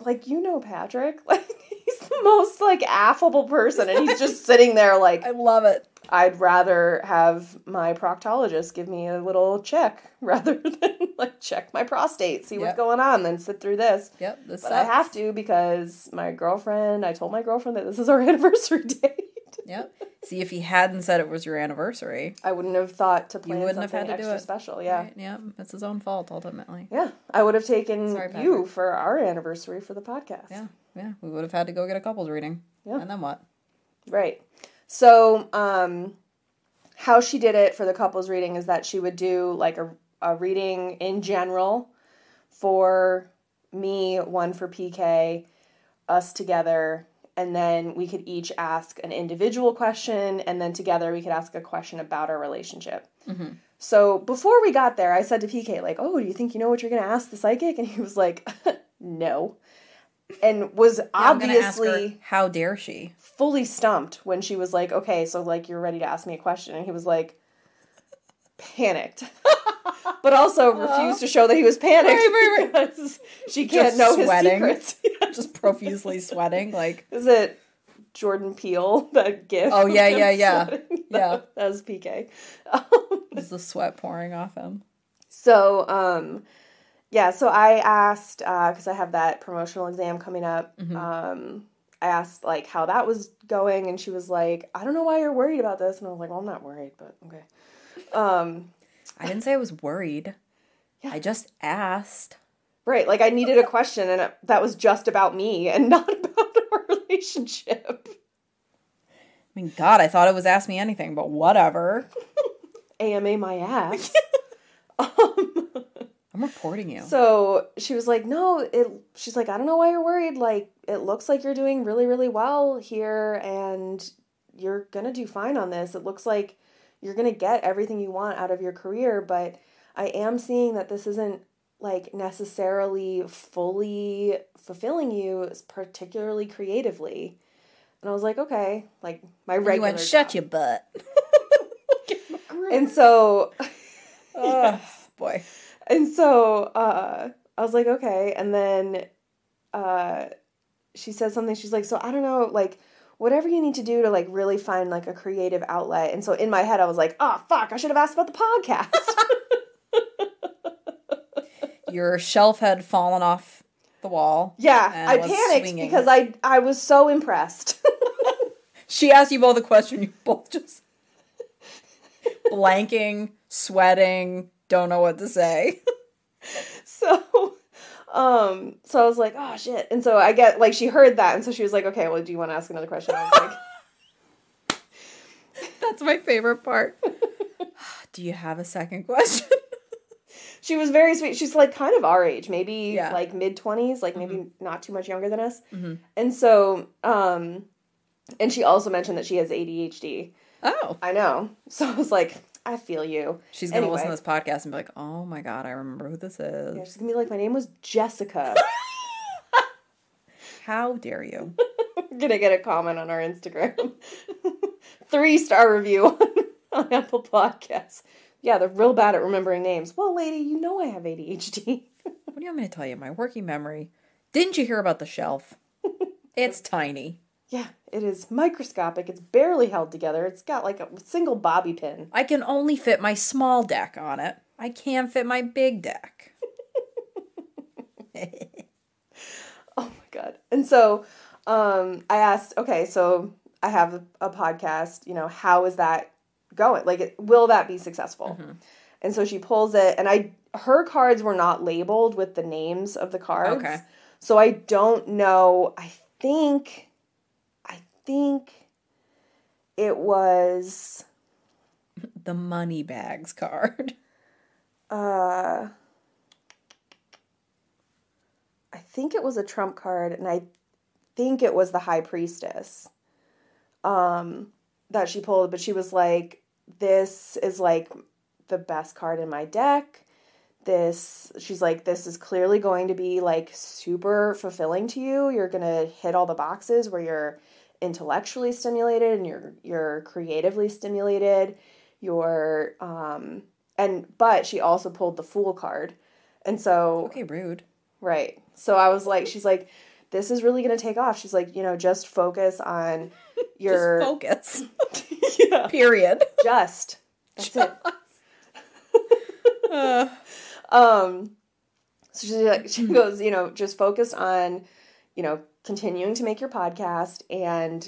like, you know Patrick. Like, he's the most, like, affable person, and he's just sitting there, like... I love it. I'd rather have my proctologist give me a little check rather than, like, check my prostate, see what's going on, then sit through this. Yep, this But sucks. I have to, because I told my girlfriend that this is our anniversary date. Yep. See, if he hadn't said it was your anniversary, I wouldn't have thought to plan wouldn't have something had to do extra it. special, yeah. Right? Yeah, it's his own fault, ultimately. Yeah, I would have taken Sorry, you for our anniversary for the podcast. Yeah, we would have had to go get a couples reading. Yeah. And then what? Right. So, how she did it for the couples reading is that she would do, like, a reading in general for me, one for PK, us together, And then we could each ask an individual question, and then together we could ask a question about our relationship. Mm-hmm. So before we got there, I said to PK, like, oh, do you think you know what you're going to ask the psychic? And he was like, no. And was obviously... ask her, how dare she? Fully stumped when she was like, okay, so, like, you're ready to ask me a question. And he was like, panicked. But also refused to show that he was panicked. Right. Because she can't just know sweating. His secrets. Just profusely sweating. Like, is it Jordan Peele, that gif? Oh, yeah. Yeah. That was PK. Is the sweat pouring off him? So, yeah, so I asked, because I have that promotional exam coming up, I asked, like, how that was going, and she was like, I don't know why you're worried about this, and I was like, well, I'm not worried, but okay. I didn't say I was worried. Yeah. I just asked. Right, like, I needed a question, and that was just about me, and not about our relationship. I mean, God, I thought it was Ask Me Anything, but whatever. AMA my ass. I'm reporting you. So she was like, no, she's like, I don't know why you're worried. Like, it looks like you're doing really, really well here, and you're going to do fine on this. It looks like you're going to get everything you want out of your career, but I am seeing that this isn't, like, necessarily fully fulfilling you, particularly creatively. And I was like, okay, like, my regular You went, shut your butt. And so... yes. Boy. And so, I was like, okay. And then, she said something, she's like, so I don't know, like, whatever you need to do to, like, really find, like, a creative outlet. And so in my head, I was like, oh, fuck, I should have asked about the podcast. Your shelf had fallen off the wall. Yeah, I panicked swinging. Because I was so impressed. She asked you both a question, you both just blanking, sweating, don't know what to say. So I was like, oh, shit. And so I get, like, she heard that, and so she was like, okay, well, do you want to ask another question? I was like... That's my favorite part. Do you have a second question? She was very sweet. She's, like, kind of our age, maybe, like, mid-20s, like, maybe not too much younger than us. Mm-hmm. And so, and she also mentioned that she has ADHD. Oh. I know. So I was like... I feel you. She's going to listen to this podcast and be like, oh my God, I remember who this is. Yeah, she's going to be like, my name was Jessica. How dare you? I'm going to get a comment on our Instagram. 3-star review on Apple Podcasts. Yeah, they're real bad at remembering names. Well, lady, you know I have ADHD. What do you want me to tell you? My working memory. Didn't you hear about the shelf? It's tiny. Yeah, it is microscopic. It's barely held together. It's got like a single bobby pin. I can only fit my small deck on it. I can't fit my big deck. Oh my God. And so I asked, okay, so I have a podcast, you know, how is that going? Like, will that be successful? Mm-hmm. And so she pulls it, and her cards were not labeled with the names of the cards. Okay. So I don't know. I think it was the money bags card. I think it was a trump card, and I think it was the High Priestess that she pulled, but she was like, this is like the best card in my deck. She's like, this is clearly going to be like super fulfilling to you. You're going to hit all the boxes where you're intellectually stimulated and you're creatively stimulated. But she also pulled the Fool card. And so... Okay, rude. Right. So I was like, she's like, this is really going to take off. She's like, you know, just focus on your... Just focus. Yeah. Period. That's it. So she goes, you know, just focus on, you know, continuing to make your podcast and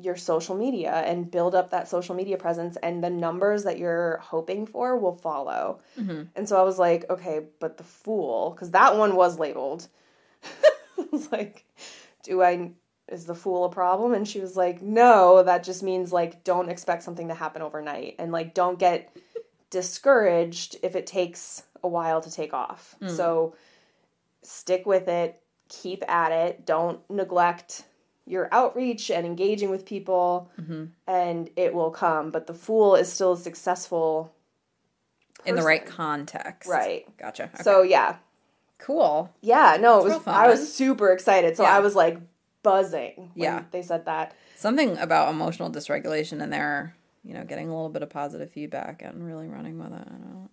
your social media and build up that social media presence, and the numbers that you're hoping for will follow. Mm-hmm. And so I was like, okay, but the Fool, because that one was labeled. I was like, is the Fool a problem? And she was like, no, that just means like, don't expect something to happen overnight, and like, don't get discouraged if it takes a while to take off. So stick with it, keep at it, don't neglect, your outreach and engaging with people, and it will come. But the Fool is still a successful person. In the right context. Right. Gotcha. Okay. So, yeah. Cool. Yeah, no, I was super excited. So I was like buzzing when they said that. Something about emotional dysregulation in there, you know, getting a little bit of positive feedback and really running with it. I don't know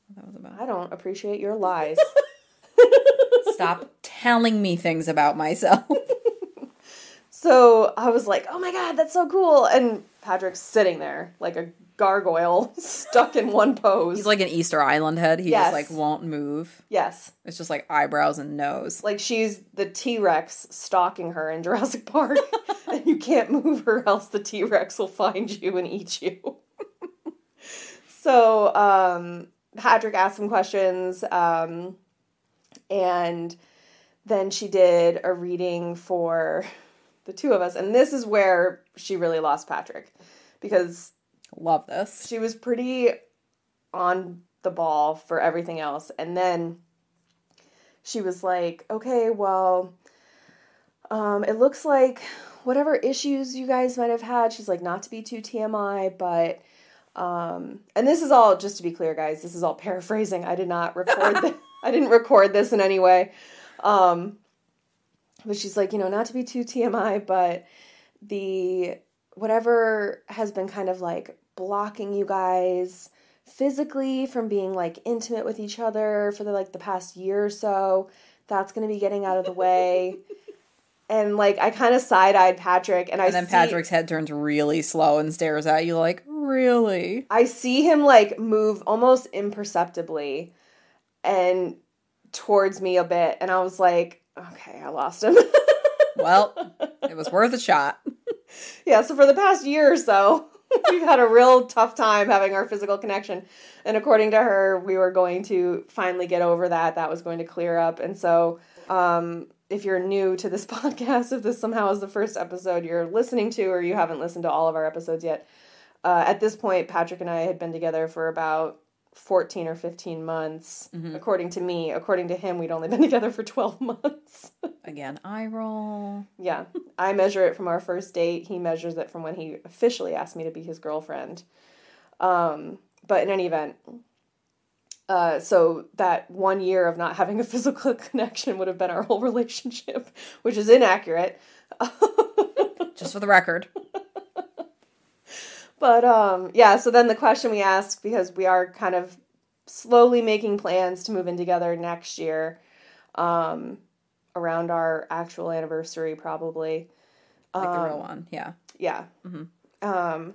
what that was about. I don't appreciate your lies. Stop telling me things about myself. So I was like, oh my God, that's so cool. And Patrick's sitting there like a gargoyle stuck in one pose. He's like an Easter Island head. He just like won't move. Yes. It's just like eyebrows and nose. Like she's the T-Rex stalking her in Jurassic Park. And you can't move her else the T-Rex will find you and eat you. So Patrick asked some questions. And then she did a reading for the two of us. And this is where she really lost Patrick. Because love this. she was pretty on the ball for everything else. And then she was like, okay, well, it looks like whatever issues you guys might have had, she's like, not to be too TMI, but, and this is all, just to be clear, guys, this is all paraphrasing. I did not record this. I didn't record this in any way. But she's like, you know, not to be too TMI, but whatever has been kind of like blocking you guys physically from being like intimate with each other for the past year or so, that's going to be getting out of the way. And like, I kind of side-eyed Patrick and then Patrick's head turns really slow and stares at you like, really? I see him like move almost imperceptibly and towards me a bit. And I was like, okay, I lost him. Well, it was worth a shot. Yeah, so for the past year or so, we've had a real tough time having our physical connection. And according to her, we were going to finally get over that. That was going to clear up. And so if you're new to this podcast, if this somehow is the first episode you're listening to or you haven't listened to all of our episodes yet, at this point, Patrick and I had been together for about 14 or 15 months, according to me. According to him, we'd only been together for 12 months. Again, eye roll. Yeah. I measure it from our first date. He measures it from when he officially asked me to be his girlfriend. But in any event, so that 1 year of not having a physical connection would have been our whole relationship, which is inaccurate. Just for the record. But, yeah, so then the question we asked, because we are kind of slowly making plans to move in together next year, around our actual anniversary, probably. Like the real one, yeah. Yeah. Mm-hmm.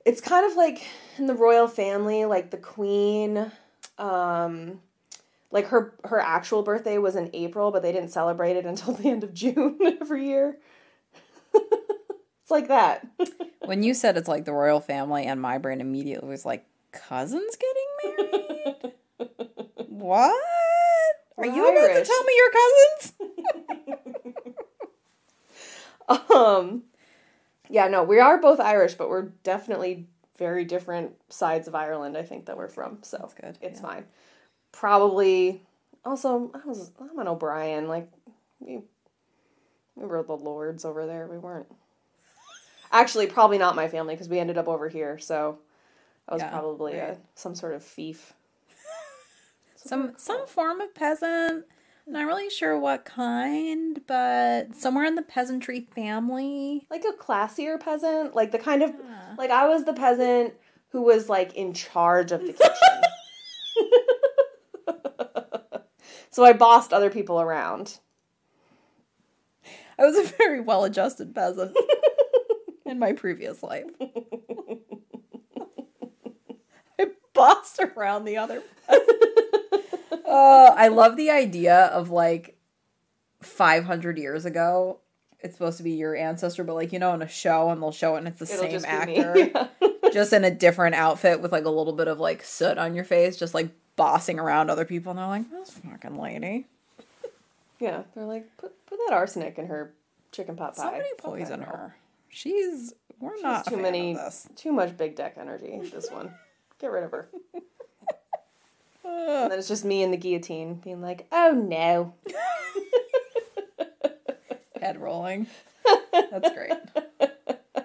It's kind of like in the royal family, like the queen, like her actual birthday was in April, but they didn't celebrate it until the end of June every year. It's like that. When you said it's like the royal family, and my brain immediately was like, cousins getting married? What? Are you about to tell me your cousins? Yeah, no, we are both Irish, but we're definitely very different sides of Ireland, I think, that we're from. So that's good. It's fine. Probably, also, I'm an O'Brien. Like, we were the lords over there. We weren't. Actually, probably not my family, because we ended up over here, so I was probably some sort of fief. Some form of peasant. Not really sure what kind, but somewhere in the peasantry family. Like a classier peasant. Like the kind of... Like, I was the peasant who was, like, in charge of the kitchen. So I bossed other people around. I was a very well-adjusted peasant in my previous life. I bossed around the other peasants. I love the idea of, like, 500 years ago, it's supposed to be your ancestor, but, like, you know, in a show, and they'll show it, and it's the same actor. Just in a different outfit with, like, a little bit of, like, soot on your face, just, like, bossing around other people, and they're like, this fucking lady. Yeah, they're like, put that arsenic in her chicken pot pie. Somebody poison her. We're not a fan of this. Too much big deck energy, this one. Get rid of her. And then it's just me and the guillotine being like, oh no. Head rolling. That's great.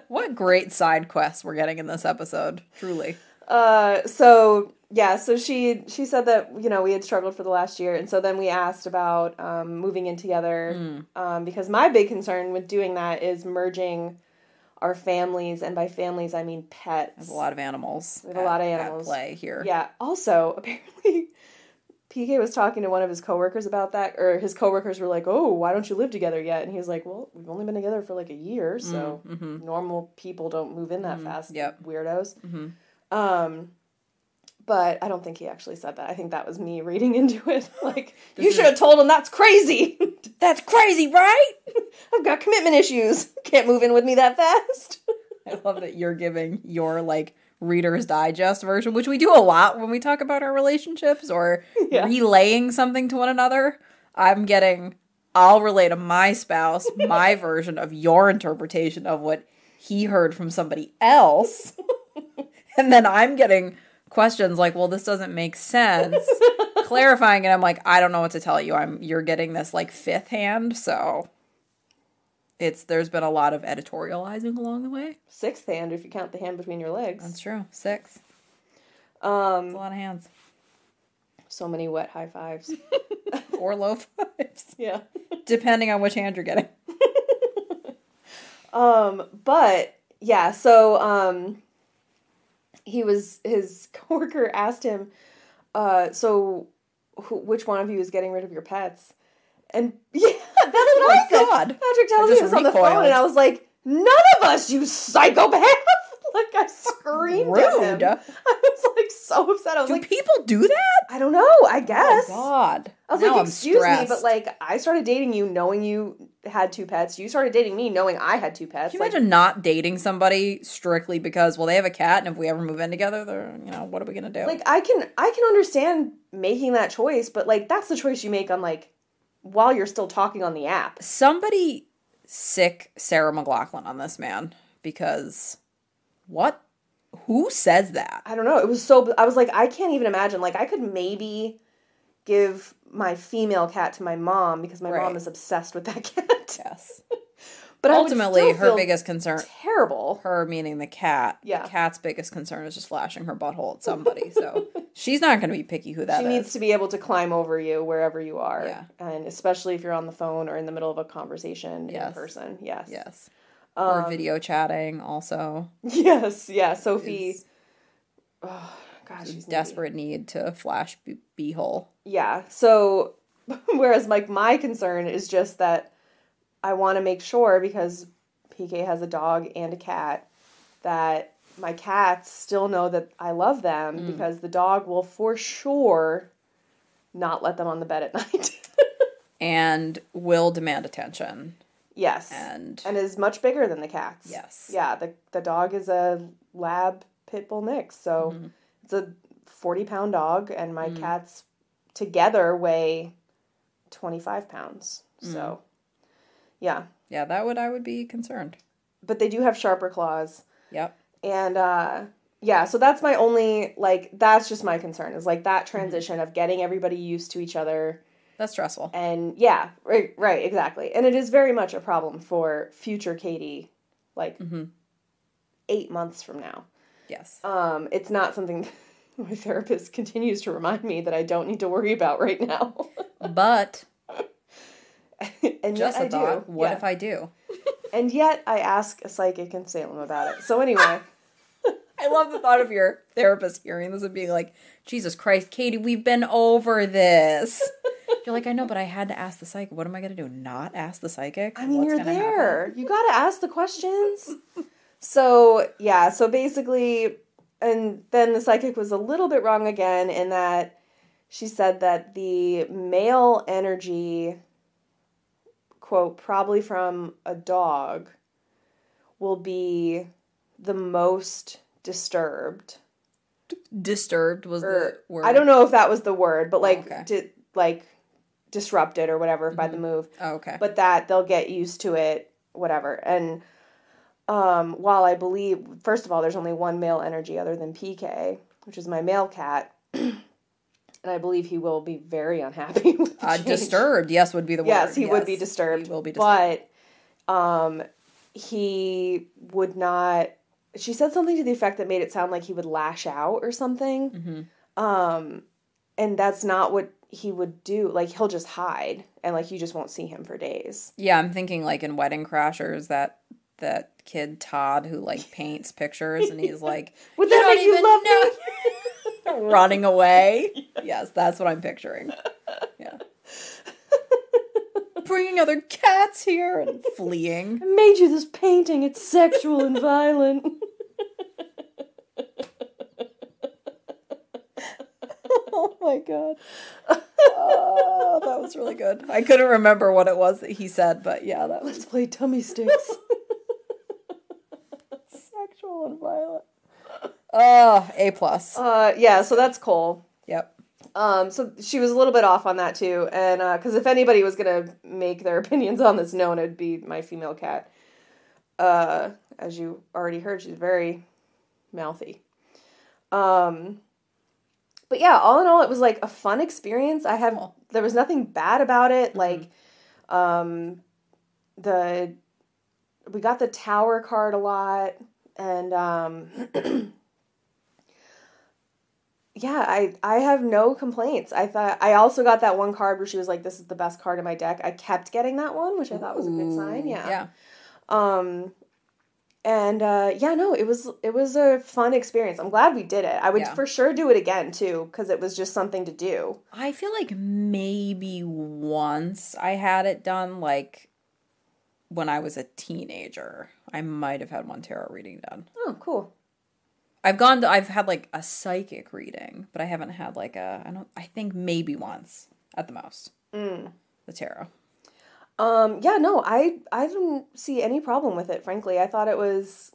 What great side quests we're getting in this episode, truly. So she said that, you know, we had struggled for the last year, and so then we asked about moving in together, because my big concern with doing that is merging our families, and by families I mean pets. There's a lot of animals. We have a lot of animals at play here. Yeah. Also, apparently, PK was talking to one of his coworkers about that, or his coworkers were like, "Oh, why don't you live together yet?" And he was like, "Well, we've only been together for like a year, so normal people don't move in that fast. Yep. Weirdos." But I don't think he actually said that. I think that was me reading into it. Like, you should have told him that's crazy. That's crazy, right? I've got commitment issues. Can't move in with me that fast. I love that you're giving your, like, Reader's Digest version, which we do a lot when we talk about our relationships or relaying something to one another. I'll relay to my spouse my version of your interpretation of what he heard from somebody else. And then I'm getting questions like, well, this doesn't make sense. Clarifying, and I'm like, I don't know what to tell you. You're getting this like fifth hand, so there's been a lot of editorializing along the way. Sixth hand, if you count the hand between your legs. That's true. 6. That's a lot of hands. So many wet high fives. Or low fives. Yeah. Depending on which hand you're getting. But yeah, so his coworker asked him, which one of you is getting rid of your pets? And yeah, that's what I said. God. Patrick tells me this on the phone, and I was like, none of us, you psychopath! Like, I screamed at him. I was like so upset. I was like, people do that? I don't know, I guess. Oh, God. I was like, excuse me, but like, I started dating you knowing you had 2 pets. You started dating me knowing I had 2 pets. Can you imagine not dating somebody strictly because, well, they have a cat, and if we ever move in together, they're, you know, what are we going to do? Like, I can understand making that choice, but like, that's the choice you make on like, while you're still talking on the app. Somebody sick Sarah McLachlan on this man, because what? Who says that? I don't know. It was so, I was like, I can't even imagine. Like, I could maybe give my female cat to my mom because my mom is obsessed with that cat. Yes. But ultimately, her biggest concern, terrible. Her meaning the cat. Yeah. The cat's biggest concern is just flashing her butthole at somebody. So she's not going to be picky who that is. She needs to be able to climb over you wherever you are. Yeah. And especially if you're on the phone or in the middle of a conversation in person. Yes. Yes. Or video chatting also. Yes. Yeah. Sophie. Oh, gosh. She's desperate need to flash b-hole. Yeah. So, whereas like my concern is just that I want to make sure, because PK has a dog and a cat, that my cats still know that I love them, because the dog will for sure not let them on the bed at night. And will demand attention. Yes. And is much bigger than the cats. Yes. Yeah, the dog is a lab pit bull mix, so it's a 40-pound dog, and my cats together weigh 25 pounds. So, yeah. Yeah, I would be concerned. But they do have sharper claws. Yep. And, yeah, so that's my only, like, that's just my concern, is, like, that transition of getting everybody used to each other. That's stressful. And, yeah, right, exactly. And it is very much a problem for future Katie, like, 8 months from now. Yes. It's not something my therapist continues to remind me that I don't need to worry about right now. But... and just yet a thought. What if I do? And yet I ask a psychic in Salem about it. So anyway. I love the thought of your therapist hearing this and being like, Jesus Christ, Katie, we've been over this. You're like, I know, but I had to ask the psychic. What am I going to do? Not ask the psychic? I mean, you're there. You got to ask the questions. So, yeah. So basically, and then the psychic was a little bit wrong again in that she said that the male energy, quote, probably from a dog, will be the most disturbed. Disturbed was the word. I don't know if that was the word, but like, disrupted or whatever by the move. Oh, okay. But that they'll get used to it, whatever. And while I believe, first of all, there's only one male energy other than PK, which is my male cat. And I believe he will be very unhappy with the change. Disturbed, yes, would be the word. Yes, he would be disturbed. He will be disturbed. But he would not, she said something to the effect that made it sound like he would lash out or something. And that's not what he would do. Like, he'll just hide, and, like, you just won't see him for days. Yeah, I'm thinking, like, in Wedding Crashers, that kid Todd who, like, paints pictures, and he's like, would that make you love me? Running away. Yes, that's what I'm picturing. Yeah. Bringing other cats here and fleeing. I made you this painting. It's sexual and violent. Oh my god. Oh, that was really good. I couldn't remember what it was that he said, but yeah, that was... Let's play tummy sticks. Sexual and violent. Oh, A+. Yeah, so that's Cole. Yep. So she was a little bit off on that too, and because if anybody was gonna make their opinions on this known, it'd be my female cat. As you already heard, she's very mouthy. But yeah, all in all, it was like a fun experience. There was nothing bad about it. Like, we got the tower card a lot, and yeah, I have no complaints. I also got that one card where she was like, "This is the best card in my deck." I kept getting that one, which I thought was a good sign. Yeah. And no, it was a fun experience. I'm glad we did it. I would for sure do it again too, because it was just something to do. I feel like maybe once I had it done, like when I was a teenager, I might have had one tarot reading done. Oh, cool. I've had like a psychic reading, but I haven't had like I think maybe once at the most. The tarot. I didn't see any problem with it, frankly. I thought it was,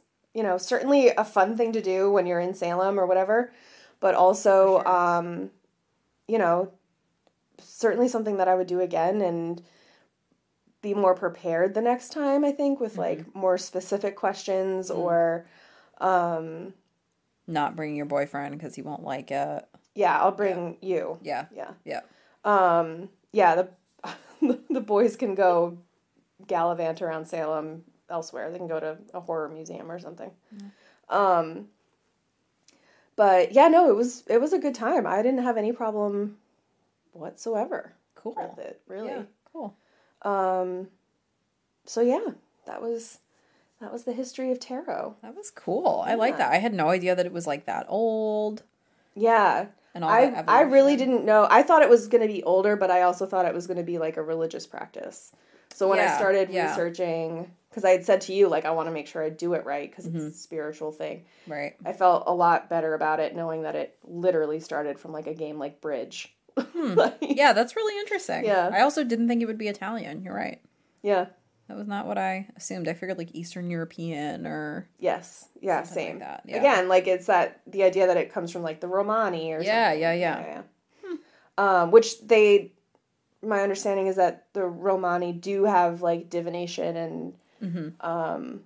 certainly a fun thing to do when you're in Salem or whatever, but also, certainly something that I would do again and be more prepared the next time, I think, with like more specific questions or, not bringing your boyfriend because he won't like it. Yeah, I'll bring you. Yeah. The boys can go gallivant around Salem elsewhere. They can go to a horror museum or something. But yeah, no, it was a good time. I didn't have any problem whatsoever. Cool. With it, really. Yeah, cool. So yeah, that was the history of tarot. That was cool. I like that. I had no idea that it was like that old. Yeah. And all that I really didn't know. I thought it was going to be older, but I also thought it was going to be like a religious practice. So when I started researching, because I had said to you, like, I want to make sure I do it right because it's a spiritual thing. Right. I felt a lot better about it knowing that it literally started from like a game like Bridge. Yeah, that's really interesting. Yeah. I also didn't think it would be Italian. You're right. Yeah. That was not what I assumed. I figured like Eastern European or... Yes. Yeah, same. Like that. Yeah. Again, like it's the idea that it comes from like the Romani or something. Yeah. Which my understanding is that the Romani do have like divination and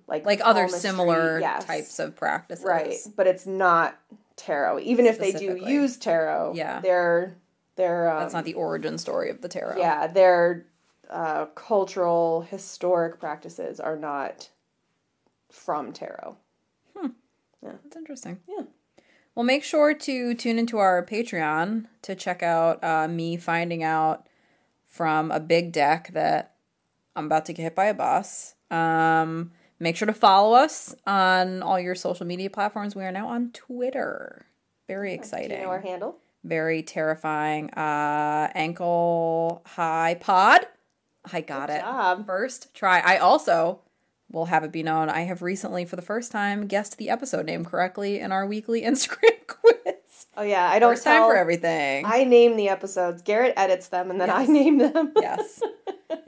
like other palmistry, similar types of practices. Right. But it's not tarot. Even if they do use tarot, they're that's not the origin story of the tarot. Yeah, they're cultural, historic practices are not from tarot. Yeah. That's interesting. Yeah. Well, make sure to tune into our Patreon to check out me finding out from a big deck that I'm about to get hit by a bus. Make sure to follow us on all your social media platforms. We are now on Twitter. Very exciting. Do you know our handle? Very terrifying. Ankle High Pod. I got it. Job. First try. I also will have it be known I have recently, for the first time, guessed the episode name correctly in our weekly Instagram quiz. Oh yeah, I don't First time for everything. I name the episodes. Garrett edits them, and then I name them. Yes.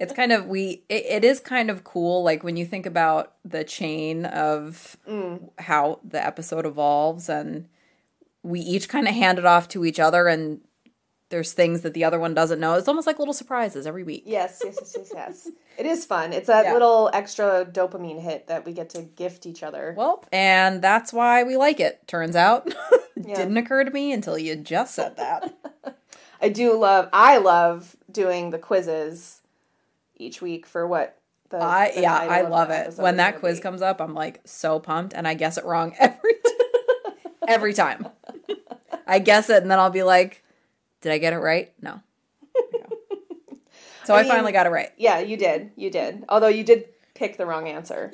It's kind of, it is kind of cool, like, when you think about the chain of how the episode evolves, and we each kind of hand it off to each other, and there's things that the other one doesn't know. It's almost like little surprises every week. Yes. It is fun. It's that little extra dopamine hit that we get to gift each other. Well, and that's why we like it, turns out. Didn't occur to me until you just said that. I love doing the quizzes each week for what I love it. When that quiz comes up, I'm like so pumped, and I guess it wrong every time. I guess it, and then I'll be like, did I get it right? No. So I finally got it right. Yeah, you did. You did. Although you did pick the wrong answer.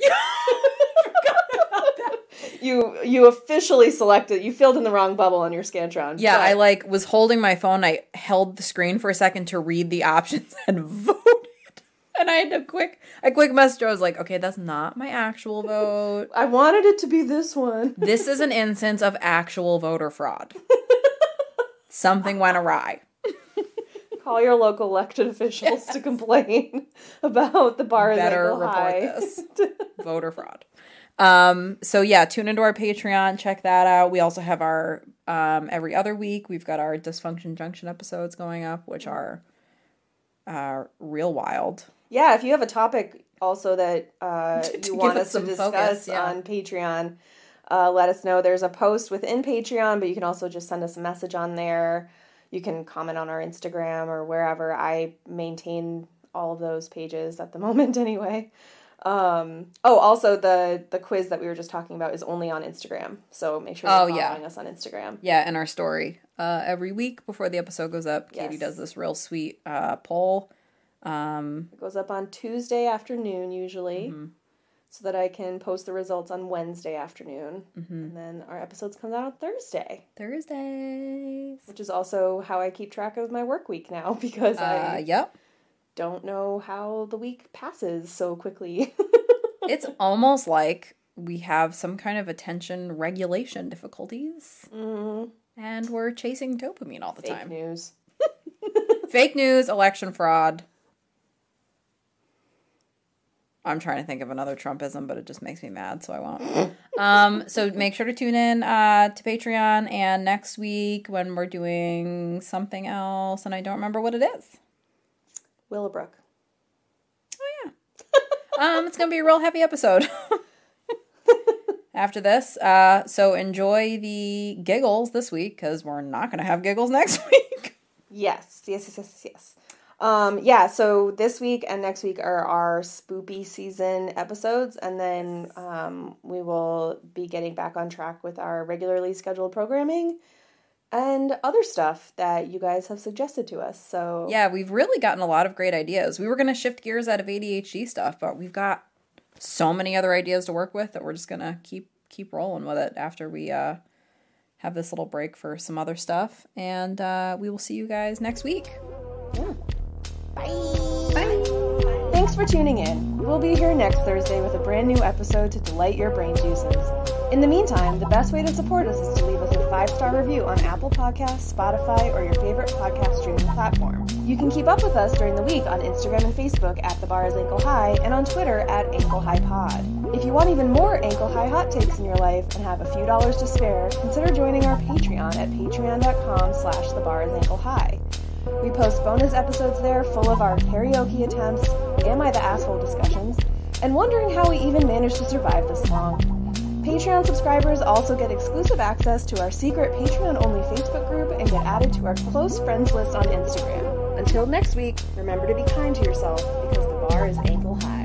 You officially selected, you filled in the wrong bubble on your Scantron. Yeah, but I was holding my phone, I held the screen for a second to read the options and voted. And I had a quick message. I was like, okay, that's not my actual vote. I wanted it to be this one. This is an instance of actual voter fraud. Something went awry. Call your local elected officials to complain about the bar is ankle high. Better report this. Voter fraud. So yeah, tune into our Patreon, check that out. We also have our every other week we've got our Dysfunction Junction episodes going up, which are real wild. Yeah, if you have a topic also that you want us to discuss on Patreon, let us know. There's a post within Patreon, but you can also just send us a message on there. You can comment on our Instagram or wherever. I maintain all of those pages at the moment anyway. Also the quiz that we were just talking about is only on Instagram, so make sure you're following us on Instagram. Yeah, in our story. Every week before the episode goes up, Katie does this real sweet poll. It goes up on Tuesday afternoon usually, so that I can post the results on Wednesday afternoon, and then our episodes come out on Thursdays. Which is also how I keep track of my work week now, because I don't know how the week passes so quickly. It's almost like we have some kind of attention regulation difficulties. Mm-hmm. And we're chasing dopamine all the time. Fake news. Fake news, election fraud. I'm trying to think of another Trumpism, but it just makes me mad, so I won't. So make sure to tune in to Patreon, and next week when we're doing something else, and I don't remember what it is. Willowbrook. Oh, yeah. It's going to be a real heavy episode after this. So enjoy the giggles this week, because we're not going to have giggles next week. Yes. So this week and next week are our spoopy season episodes, and then we will be getting back on track with our regularly scheduled programming and other stuff that you guys have suggested to us. So yeah, we've really gotten a lot of great ideas. We were going to shift gears out of ADHD stuff, but we've got so many other ideas to work with that we're just going to keep rolling with it after we have this little break for some other stuff. And we will see you guys next week. Yeah. Bye. Thanks for tuning in. We'll be here next Thursday with a brand new episode to delight your brain juices. In the meantime, the best way to support us is to leave us a 5-star review on Apple Podcasts, Spotify, or your favorite podcast streaming platform. You can keep up with us during the week on Instagram and Facebook at The Bar is Ankle High, and on Twitter at Ankle High Pod. If you want even more Ankle High hot takes in your life and have a few dollars to spare, consider joining our Patreon at patreon.com/thebarIsAnkleHigh. We post bonus episodes there full of our karaoke attempts, Am I the Asshole discussions, and wondering how we even managed to survive this long. Patreon subscribers also get exclusive access to our secret Patreon-only Facebook group and get added to our close friends list on Instagram. Until next week, remember to be kind to yourself, because the bar is ankle high.